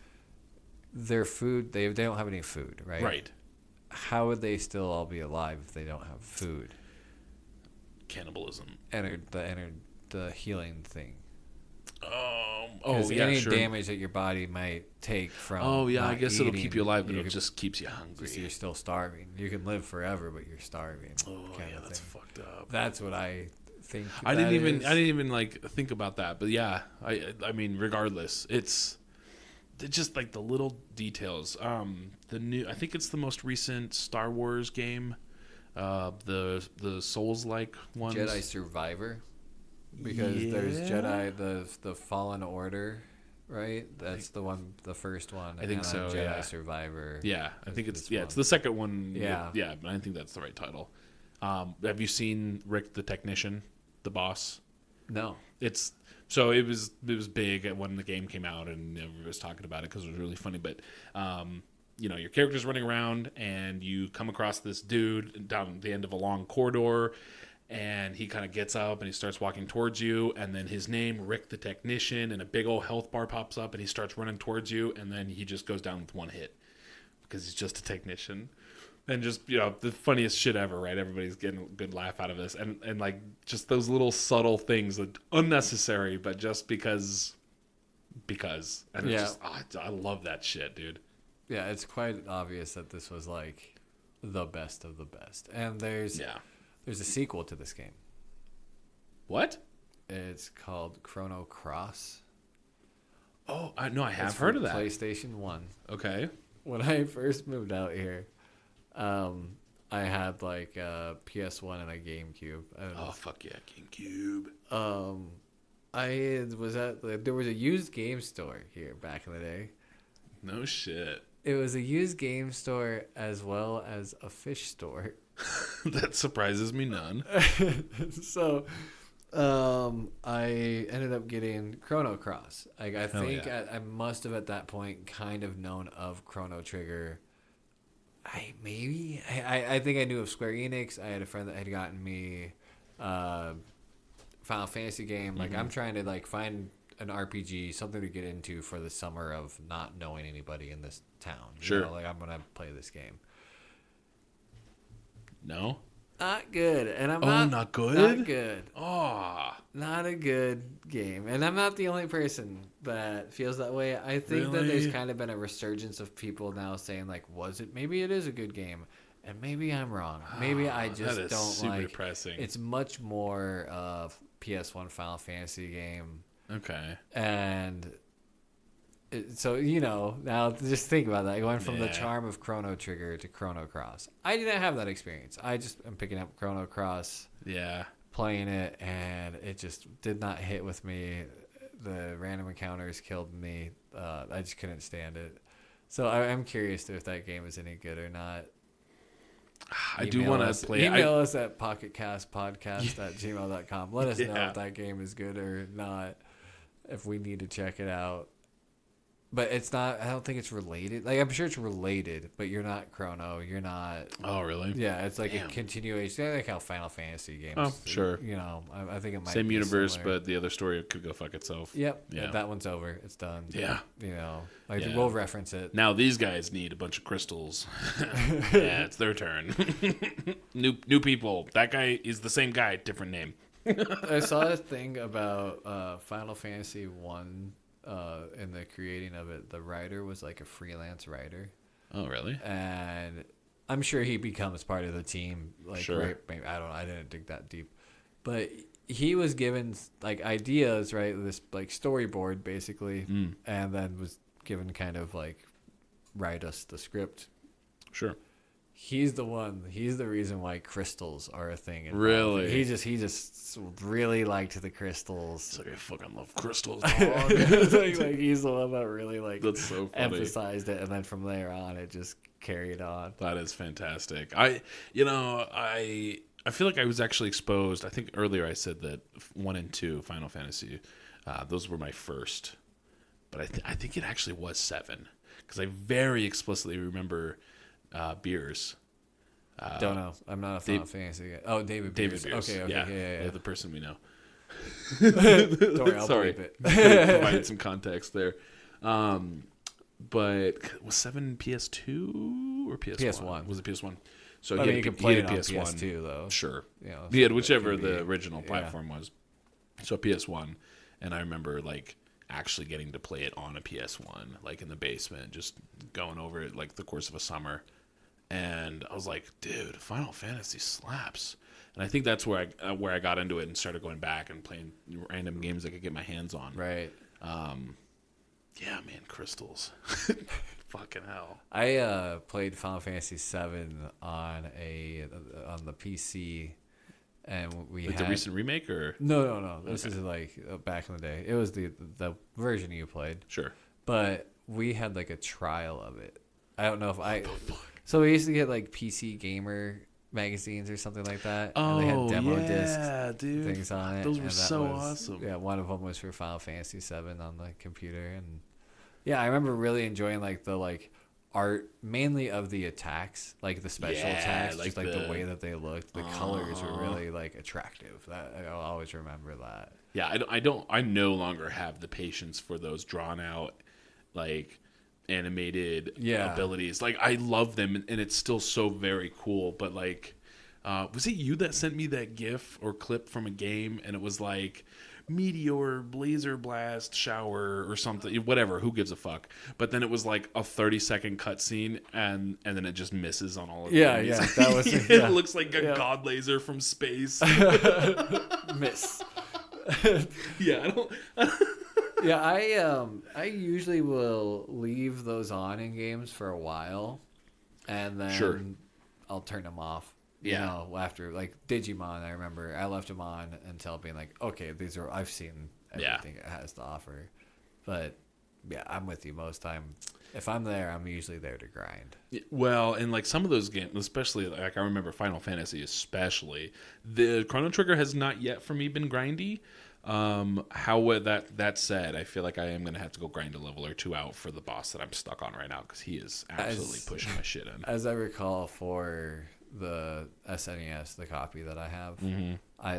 Their food, they don't have any food, right? Right. How would they still all be alive if they don't have food? Cannibalism. The healing thing. Oh, Because yeah, any sure. damage that your body might take from. Oh, yeah, I not guess it'll keep eating, you alive, but it could- just keeps you hungry. just you're still starving. You can live forever, but you're starving. Oh, kind yeah, of that's thing. fucked up. That's what I think. I didn't that is. even like think about that, but yeah, I mean, regardless, it's just like the little details. I think it's the most recent Star Wars game, the Souls-like ones. Jedi Survivor, because there's Jedi the Fallen Order, right? That's the first one. I think and so, Jedi yeah. Survivor. Yeah, I think it's this it's the second one. Yeah. yeah, but I think that's the right title. Have you seen Rick the Technician, the boss? No. It was big when the game came out and everybody was talking about it because it was really funny. But your character's running around and you come across this dude down the end of a long corridor, and he kind of gets up and he starts walking towards you, and then his name, Rick the Technician, and a big old health bar pops up, and he starts running towards you, and then he just goes down with one hit because he's just a technician. And just, the funniest shit ever, right? Everybody's getting a good laugh out of this. And like, just those little subtle things that unnecessary, but just because. And it's just, I love that shit, dude. Yeah, it's quite obvious that this was like the best of the best. And there's a sequel to this game. What? It's called Chrono Cross. Oh, I have heard of that. PlayStation 1. Okay. When I first moved out here, I had like a PS1 and a GameCube. Oh, fuck yeah, GameCube. There was a used game store here back in the day. No shit. It was a used game store as well as a fish store. That surprises me none. So, I ended up getting Chrono Cross. I think I must have at that point kind of known of Chrono Trigger. I think I knew of Square Enix. I had a friend that had gotten me Final Fantasy game. Like, I'm trying to like find an RPG, something to get into for the summer of not knowing anybody in this town. Sure. Like, I'm gonna play this game. No. Not good, and not good. Not good. Oh, not a good game, and I'm not the only person that feels that way. I think that there's kind of been a resurgence of people now saying like, maybe it is a good game, and maybe I'm wrong. Maybe I just that is don't super like. depressing. It's much more of PS1 Final Fantasy game. Okay. And so, now just think about that. Going from the charm of Chrono Trigger to Chrono Cross. I didn't have that experience. I just am picking up Chrono Cross. Yeah. Playing it, and it just did not hit with me. The random encounters killed me. I just couldn't stand it. So I'm curious if that game is any good or not. I do want to play. Email us at pocketcastpodcast@gmail.com. Let us know if that game is good or not. If we need to check it out. But it's not, I don't think it's related. Like, I'm sure it's related, but you're not Chrono. You're not. Oh, really? Yeah, it's like a continuation. Like how Final Fantasy games. Oh, sure. I think it might Same be universe, similar. but the other story could go fuck itself. Yep. Yeah. That one's over. It's done. Yeah. We'll reference it. Now these guys need a bunch of crystals. Yeah, it's their turn. New people. That guy is the same guy, different name. I saw a thing about Final Fantasy 1. In the creating of it, the writer was like a freelance writer. Oh, really? And I'm sure he becomes part of the team. Like, sure. Right, maybe, I didn't dig that deep, but he was given like ideas, right? This like storyboard basically, and then was given kind of like write us the script. Sure. He's the reason why crystals are a thing. Really? He just really liked the crystals. It's like, I fucking love crystals, dog. like he's the one that really That's so funny. emphasized it, and then from there on, it just carried on. That is fantastic. I feel like I was actually exposed. I think earlier I said that 1 and 2 Final Fantasy, those were my first. But I think it actually was 7. Because I very explicitly remember Beers. Don't know. I'm not a Final Fantasy guy. Oh, David Beers. Okay. Yeah. The person we know. Don't worry, I'll Sorry. bleep it. Provided some context there. But was 7 PS2 or PS1? PS1. Was it PS1? So you can play it on PS1. PS2 though. Sure. So he had whichever the original platform was. So PS1, and I remember like actually getting to play it on a PS1, like in the basement, just going over it like the course of a summer. And I was like, dude, Final Fantasy slaps. And I think that's where I got into it and started going back and playing random games I could get my hands on. Right. Yeah, man, crystals. Fucking hell. I played Final Fantasy 7 on the PC, and we had the recent remake or no. This is like back in the day. It was the version you played. Sure. But we had like a trial of it. I don't know if So we used to get like PC Gamer magazines or something like that. Oh, and they had demo discs, dude. things on it. Those were so awesome. Yeah, one of them was for Final Fantasy 7 on the computer, and yeah, I remember really enjoying like the art, mainly of the attacks, like the special attacks, like just like the way that they looked. The colors were really like attractive. That I'll always remember that. Yeah, I no longer have the patience for those drawn out, like, animated abilities. Like, I love them, and it's still so very cool. But like, was it you that sent me that GIF or clip from a game, and it was like meteor, blazer blast, shower, or something, whatever. Who gives a fuck? But then it was like a 30-second cutscene, and then it just misses on all of them. Yeah, that was it looks like a god laser from space. Miss. Yeah, I don't. Yeah, I usually will leave those on in games for a while, and then I'll turn them off. You know, after like Digimon, I remember I left them on until being like, okay, I've seen everything it has to offer. But yeah, I'm with you most time. If I'm there, I'm usually there to grind. Well, and like some of those games, especially like I remember Final Fantasy, especially the Chrono Trigger has not yet for me been grindy. That said, I feel like I am gonna have to go grind a level or two out for the boss that I'm stuck on right now because he is absolutely pushing my shit in. As I recall, for the SNES, the copy that I have, I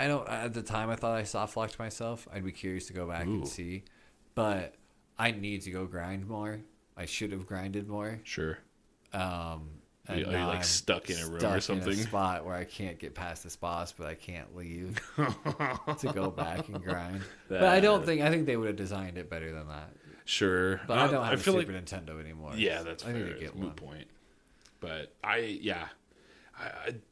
don't at the time I thought I soft locked myself. I'd be curious to go back and see, but I need to go grind more. I should have grinded more. Sure. Are you like stuck in a room or something? In a spot where I can't get past this boss, but I can't leave to go back and grind. But I think they would have designed it better than that. Sure. But I don't have a Super Nintendo anymore. Yeah, that's fair. I need to get moot point. But I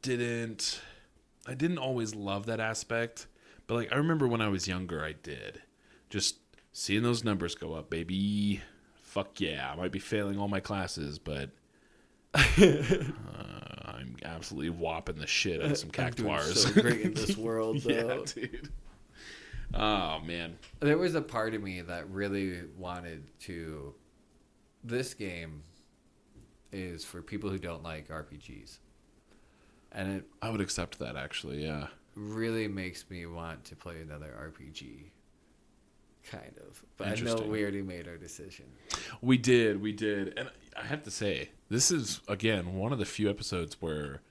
didn't always love that aspect. But like I remember when I was younger, I did. Just seeing those numbers go up, baby. Fuck yeah. I might be failing all my classes, but I'm absolutely whopping the shit out of some cactuars. So great in this world, though. Yeah, dude. Oh man, there was a part of me that really wanted to. This game is for people who don't like RPGs, and I would accept that actually. Yeah, really makes me want to play another RPG. Kind of, but I know we already made our decision. We did, and I have to say, this is again one of the few episodes where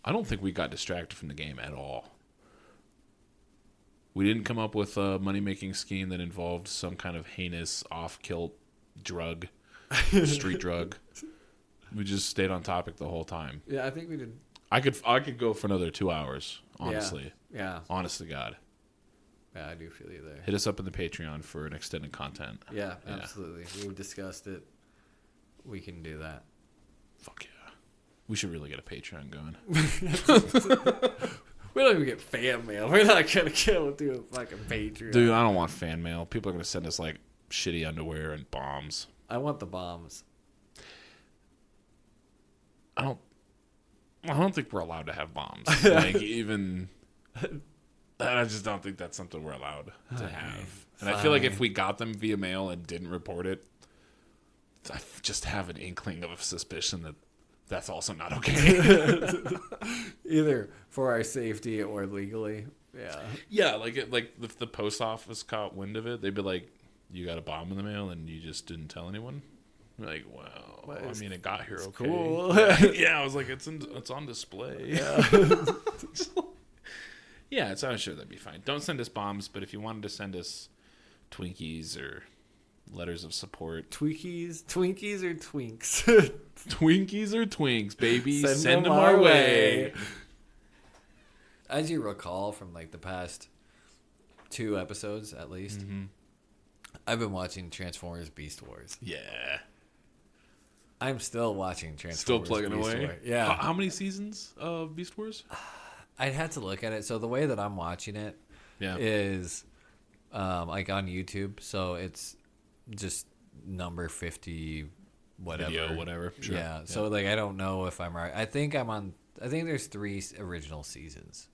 I don't think we got distracted from the game at all. We didn't come up with a money-making scheme that involved some kind of heinous off-kilt drug, street drug. We just stayed on topic the whole time. Yeah, I think we did. I could go for another 2 hours, honestly. Yeah. Honest to God. Yeah, I do feel you there. Hit us up in the Patreon for an extended content. Yeah, absolutely. We've discussed it. We can do that. Fuck yeah. We should really get a Patreon going. We don't even get fan mail. We're not going to go do a fucking Patreon. Dude, I don't want fan mail. People are going to send us like shitty underwear and bombs. I want the bombs. I don't think we're allowed to have bombs. Like even... I just don't think that's something we're allowed to have. And I feel like if we got them via mail and didn't report it, I just have an inkling of a suspicion that that's also not okay. Either for our safety or legally. Yeah. Yeah, like if the post office caught wind of it, they'd be like, "You got a bomb in the mail and you just didn't tell anyone." I'm like, well, I mean, it got here okay. Cool. Yeah, I was like, it's on display. Yeah. Yeah, I'm sure that'd be fine. Don't send us bombs, but if you wanted to send us Twinkies or letters of support. Twinkies or Twinks? Twinkies or Twinks, baby. Send them our way. As you recall from like the past 2 episodes at least, I've been watching Transformers Beast Wars. Yeah. I'm still watching Transformers Still plugging Beast away? Wars. Yeah. How many seasons of Beast Wars? I'd have to look at it. So the way that I'm watching it is like on YouTube. So it's just number 50, whatever. Video, whatever. Sure. Yeah. So like I don't know if I'm right. I think there's 3 original seasons.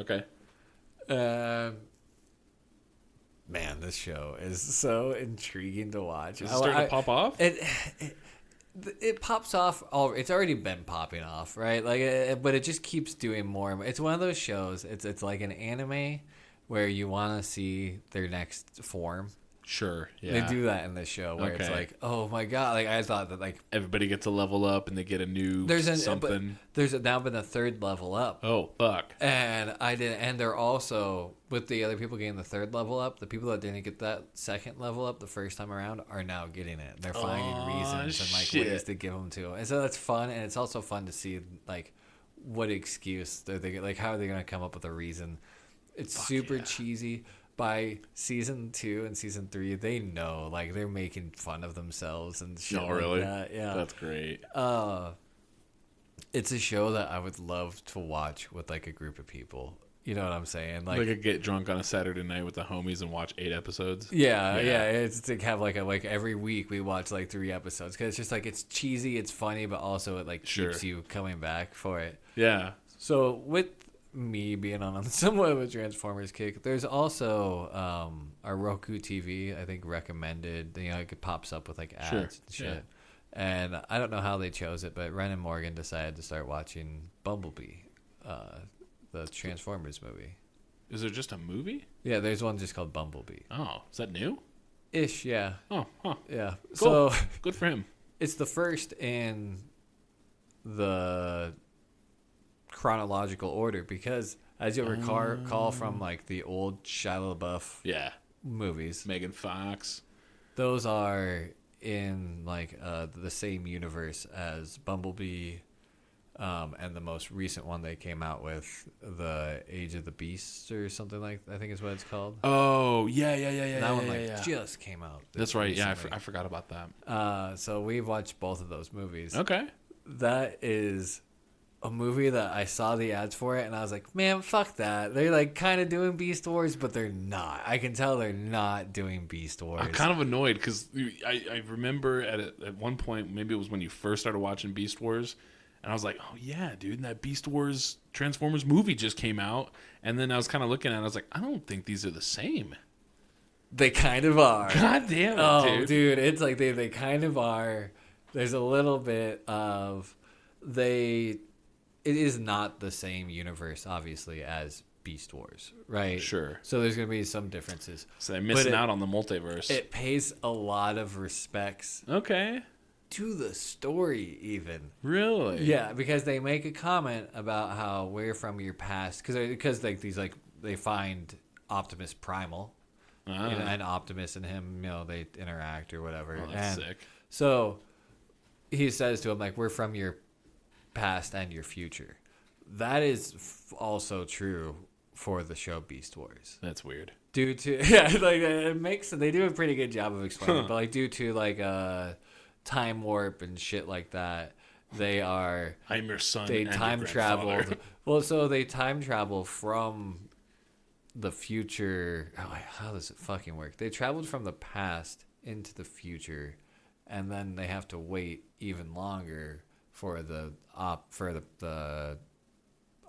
Okay. Man, this show is so intriguing to watch. Is it starting to pop off? It pops off. It's already been popping off, right? Like, but it just keeps doing more and more. It's one of those shows. It's like an anime where you want to see their next form. Sure. Yeah. They do that in this show where it's Okay. like, oh my god! Like I thought that like Everybody gets a level up and they get a new something. There's now been a third level up, Oh, fuck. and I didn't. And they're also with the other people getting the third level up. The people that didn't get that second level up the first time around are now getting it. They're finding reasons and like shit. ways to give them to, and so that's fun. And it's also fun to see like what excuse they like. How are they going to come up with a reason? It's super cheesy. By season 2 and season 3, they know, like, they're making fun of themselves and shit. Oh, really? Like that. Yeah. That's great. It's a show that I would love to watch with, like, a group of people. You know what I'm saying? Like I get drunk on a Saturday night with the homies and watch 8 episodes. Yeah. It's to have, like, every week we watch, like, 3 episodes. Because it's just, like, it's cheesy, it's funny, but also it, like, keeps you coming back for it. Yeah. So, with me being on somewhat of a Transformers kick, there's also our Roku TV, I think, recommended. You know, it pops up with like ads and shit. Yeah. And I don't know how they chose it, but Ren and Morgan decided to start watching Bumblebee, the Transformers movie. Is there just a movie? Yeah, there's one just called Bumblebee. Oh, is that new? Ish, yeah. Oh, huh. Yeah. Cool. So good for him. It's the first in the chronological order because, as you'll recall from like the old Shia LaBeouf movies, Megan Fox, those are in like the same universe as Bumblebee, and the most recent one they came out with, the Age of the Beasts or something like I think is what it's called. Oh yeah. That one just came out. That's right. Recently. Yeah, I forgot about that. So we've watched both of those movies. Okay. That is a movie that I saw the ads for it and I was like, man, fuck that. They're like kind of doing Beast Wars, but they're not. I can tell they're not doing Beast Wars. I'm kind of annoyed because I remember at one point, maybe it was when you first started watching Beast Wars, and I was like, oh yeah, dude, that Beast Wars Transformers movie just came out. And then I was kind of looking at it, and I was like, I don't think these are the same. They kind of are. God damn it, dude. It's like they kind of are. There's a little bit of it is not the same universe, obviously, as Beast Wars, right? Sure. So there's going to be some differences. So they're missing out on the multiverse. It pays a lot of respects. Okay. To the story, even. Really? Yeah, because they make a comment about how we're from your past, because like these like they find Optimus Primal, and Optimus and him, you know, they interact or whatever. Oh, that's sick. So he says to him like, "We're from your past and your future." That is also true for the show Beast Wars. That's weird. Due to they do a pretty good job of explaining it, but like due to like time warp and shit like that, I'm your son. They time traveled. Well, so they time travel from the future. How does it fucking work? They traveled from the past into the future, and then they have to wait even longer for the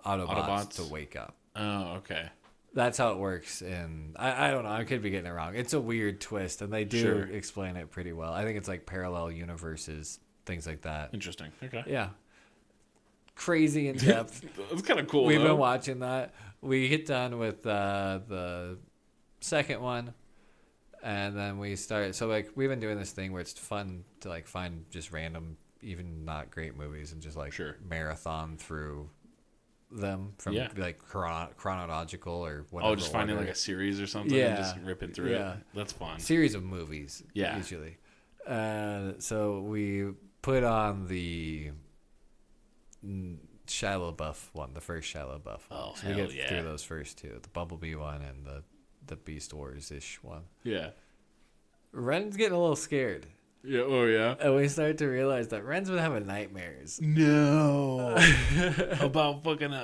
Autobots to wake up. Oh, okay. That's how it works. And I don't know. I could be getting it wrong. It's a weird twist, and they do explain it pretty well. I think it's like parallel universes, things like that. Interesting. Okay. Yeah. Crazy in depth. It's kind of cool. We've been watching that. We get done with the second one, and then we start. So like we've been doing this thing where it's fun to like find just random, even not great movies, and just like marathon through them from like chronological or whatever. Oh, just finding like a series or something and just ripping through it. That's fun. Series of movies, usually. So we put on the Shia LaBeouf one, the first Shia LaBeouf one. Oh, so hell we get through those first two, the Bumblebee one and the Beast Wars-ish one. Yeah. Ren's getting a little scared. Yeah. Oh, yeah. And we start to realize that Ren's been having nightmares. No. About fucking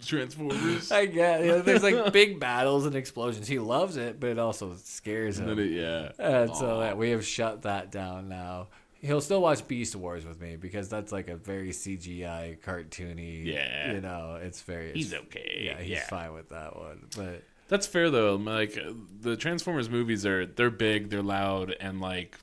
Transformers. I get it. There's like big battles and explosions. He loves it, but it also scares him. And so we have shut that down now. He'll still watch Beast Wars with me because that's like a very CGI, cartoony. Yeah. You know, He's okay. Yeah, he's fine with that one. But that's fair though. Like the Transformers movies they're big, they're loud, and like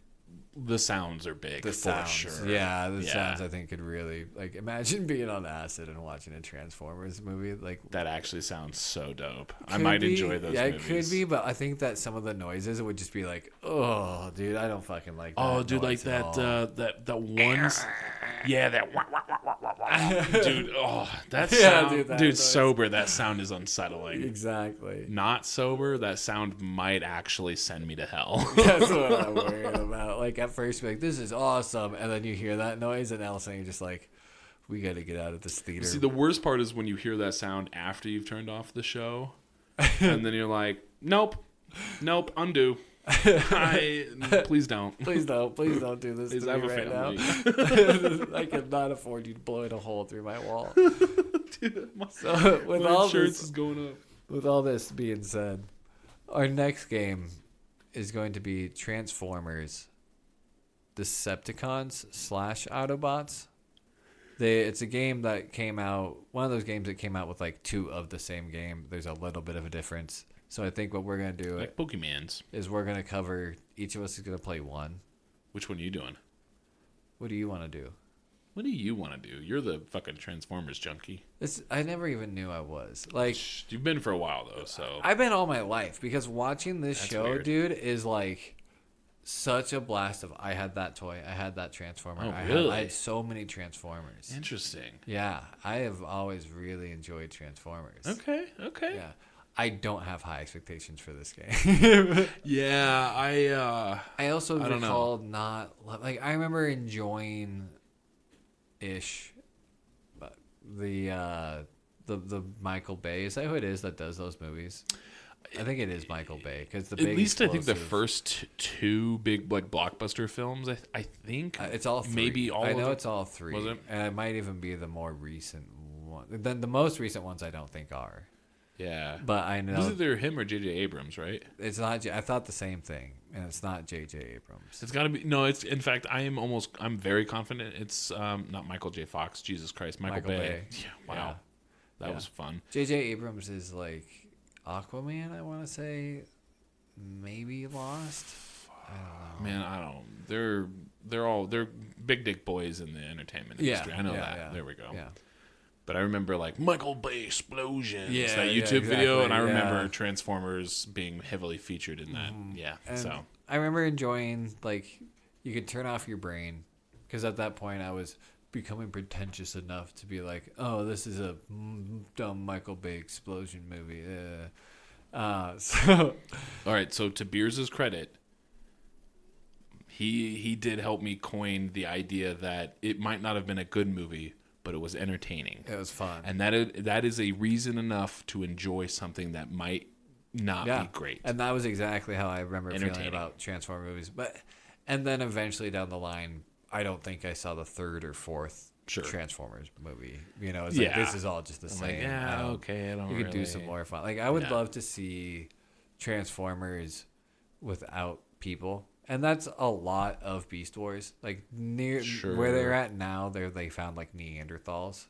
the sounds are big The for sounds, sure. yeah, the sounds I think could really like imagine being on acid and watching a Transformers movie like That actually sounds so dope. I might enjoy those yeah, movies. it could be, but I think that some of the noises would just be like, oh, dude, I don't fucking like that. Oh, dude, like noise at all. that one. Yeah, that. Dude, oh, that Yeah, sound. dude, that Dude, noise. sober, that sound is unsettling. Exactly. Not sober, that sound might actually send me to hell. That's what I'm worried about. Like at first, you're like, this is awesome, and then you hear that noise, and all of a sudden you're just like, we got to get out of this theater. See, the worst part is when you hear that sound after you've turned off the show, and then you're like, nope, undo. Please don't. Please don't do this Please to have me a right family. now. I cannot afford you blowing a hole through my wall. Dude, So with my all insurance this, is going up. with all this being said, our next game is going to be Transformers Decepticons / Autobots. It's a game that came out, one of those games that came out with like two of the same game. There's a little bit of a difference. So I think what we're going to do Like Pokemans. is we're going to cover, each of us is going to play one. Which one are you doing? What do you want to do? What do you want to do? You're the fucking Transformers junkie. I never even knew I was. Like, You've been for a while though, so I've been all my life because watching this That's show, weird. dude, is like such a blast of I had that toy, I had that Transformer. Oh, I really? had so many Transformers. interesting. Yeah, I have always really enjoyed Transformers. Okay. Yeah. I don't have high expectations for this game. Yeah, I also I don't know. recall not like I remember enjoying ish the Michael Bay. Is that who it is that does those movies? I think it is Michael Bay because the at big least I think the explosive- first two big like blockbuster films. I think it's all three. maybe all. I of know them. it's all three. Was it? And it might even be the more recent one. Then the most recent ones I don't think are. Yeah, But I it know was either him or J.J. Abrams, right? it's not. I thought the same thing, and it's not J.J. Abrams. It's got to be. No, it's in fact. I'm very confident it's not Michael J. Fox. Jesus Christ, Michael Bay. Yeah, wow, Yeah. that Yeah. was fun. J.J. Abrams is like Aquaman. I want to say maybe Lost. I don't know. Man, I don't. They're big dick boys in the entertainment Yeah, industry. I know yeah, that. yeah. There we go. Yeah. But I remember like Michael Bay explosions. Yeah, that yeah, YouTube video, and I exactly, remember yeah. Transformers being heavily featured in that. Yeah. And So I remember enjoying like you could turn off your brain because at that point I was becoming pretentious enough to be like, oh, this is a dumb Michael Bay explosion movie. So all right. So to Beers' credit, he did help me coin the idea that it might not have been a good movie, but it was entertaining. it was fun. And that is a reason enough to enjoy something that might not be great. And that was exactly how I remember feeling Entertaining. about Transformer movies. And then eventually down the line, I don't think I saw the third or fourth Sure. Transformers movie. You know, it's like Yeah. this is all just the I'm same. like, yeah, I don't- okay. I don't. You could do some really- more fun. Like I would Yeah. love to see Transformers without people. And that's a lot of Beast Wars. Like near Sure. where they're at now, they found like Neanderthals.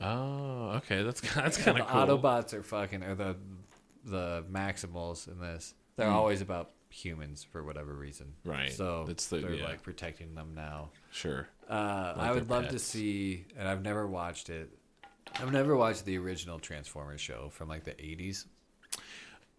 Oh, okay. That's kind of The cool. Autobots are fucking, or the Maximals in this. They're always about humans for whatever reason. Right. So they're yeah. like protecting them now. Sure. I would their love to pets. see, and I've never watched it. I've never watched the original Transformers show from like the 80s.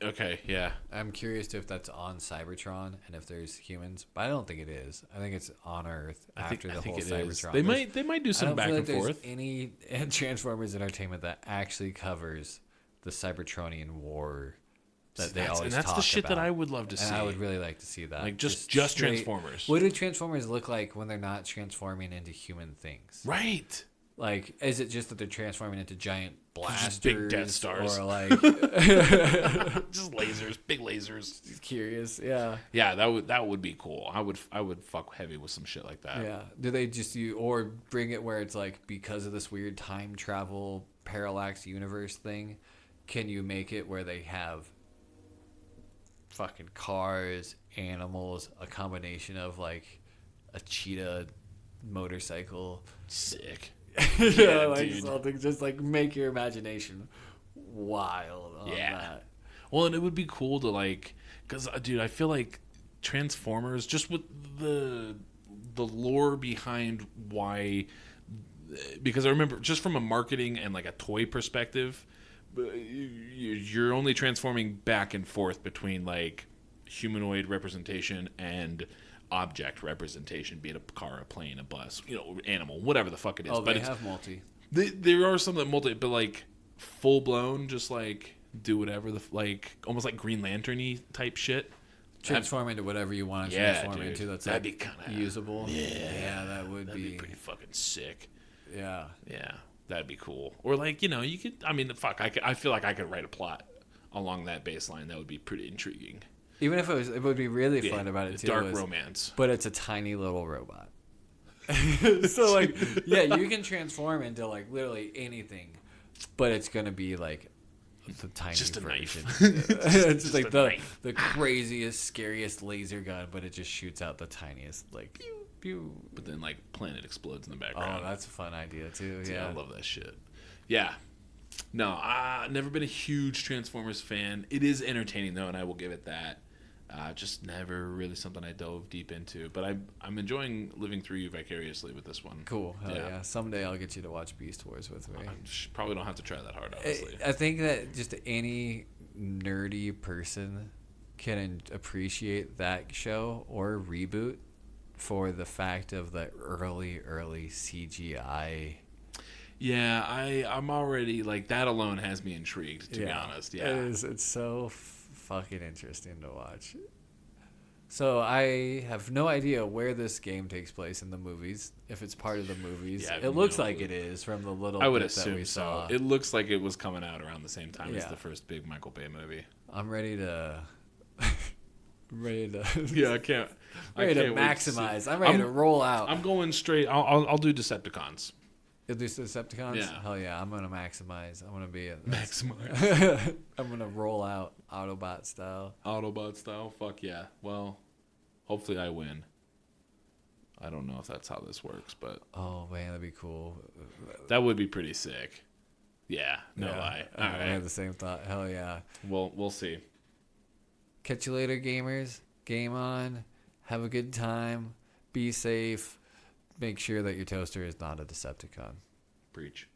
Okay. Yeah. I'm curious to if that's on Cybertron and if there's humans, but I don't think it is. I think it's on Earth after the whole Cybertron. They might do I some don't back feel and like forth. there's any Transformers entertainment that actually covers the Cybertronian war that they always and that's talk the shit that about. I would love to see. And I would really like to see that. Like just straight- Transformers. What do Transformers look like when they're not transforming into human things? Right. Like, is it just that they're transforming into giant blasters? Just big Death Stars. Or like, Just lasers, big lasers. curious, yeah. Yeah, that would be cool. I would fuck heavy with some shit like that. Yeah. Do they just or bring it where it's like because of this weird time travel parallax universe thing, can you make it where they have fucking cars, animals, a combination of like a cheetah motorcycle? Sick. Yeah, like dude. something just like make your imagination wild on Yeah. that. Well, and it would be cool to like, cause dude, I feel like Transformers, just with the lore behind why. Because I remember, just from a marketing and like a toy perspective, you're only transforming back and forth between like humanoid representation and object representation, be it a car, a plane, a bus, animal, whatever the fuck it is. Oh, but they have multi. There are some that multi, but like full blown, just like do whatever like almost like Green Lantern-y type shit. Transform into whatever you want to transform into. That'd be kind of usable. Yeah, that'd be pretty fucking sick. Yeah, that'd be cool. Or like you could. I mean, fuck. I feel like I could write a plot along that baseline. That would be pretty intriguing. Even if it would be really fun about it too. Dark romance, but it's a tiny little robot. So like, yeah, you can transform into like literally anything, but it's gonna be like the tiny just a version. knife. It's just like the craziest, scariest laser gun, but it just shoots out the tiniest like pew pew. But then like planet explodes in the background. Oh, that's a fun idea too. Dude, yeah, I love that shit. Yeah. No, I've never been a huge Transformers fan. It is entertaining though, and I will give it that. Just never really something I dove deep into, but I'm enjoying living through you vicariously with this one. Cool. Hell yeah. Someday I'll get you to watch Beast Wars with me. I probably don't have to try that hard, honestly. I think that just any nerdy person can appreciate that show or reboot for the fact of the early CGI. Yeah, I'm already like that alone has me intrigued, to be honest. Yeah, it's so fucking interesting to watch. So I have no idea where this game takes place in the movies. If it's part of the movies, it looks like it is from the little. I would bit that we assume saw. so. It looks like it was coming out around the same time as the first big Michael Bay movie. I'm ready to. Yeah, I can't. Ready to maximize. I'm ready to roll out. I'm going straight. I'll do Decepticons. You'll do Decepticons? Yeah. Hell yeah, I'm gonna maximize. I'm gonna be maximize. I'm gonna roll out Autobot style. Autobot style? Fuck yeah. Well, hopefully I win. I don't know if that's how this works, but oh man, that'd be cool. That would be pretty sick. Yeah, no lie. All right. I had the same thought. Hell yeah. Well, we'll see. Catch you later, gamers. Game on. Have a good time. Be safe. Make sure that your toaster is not a Decepticon. Preach.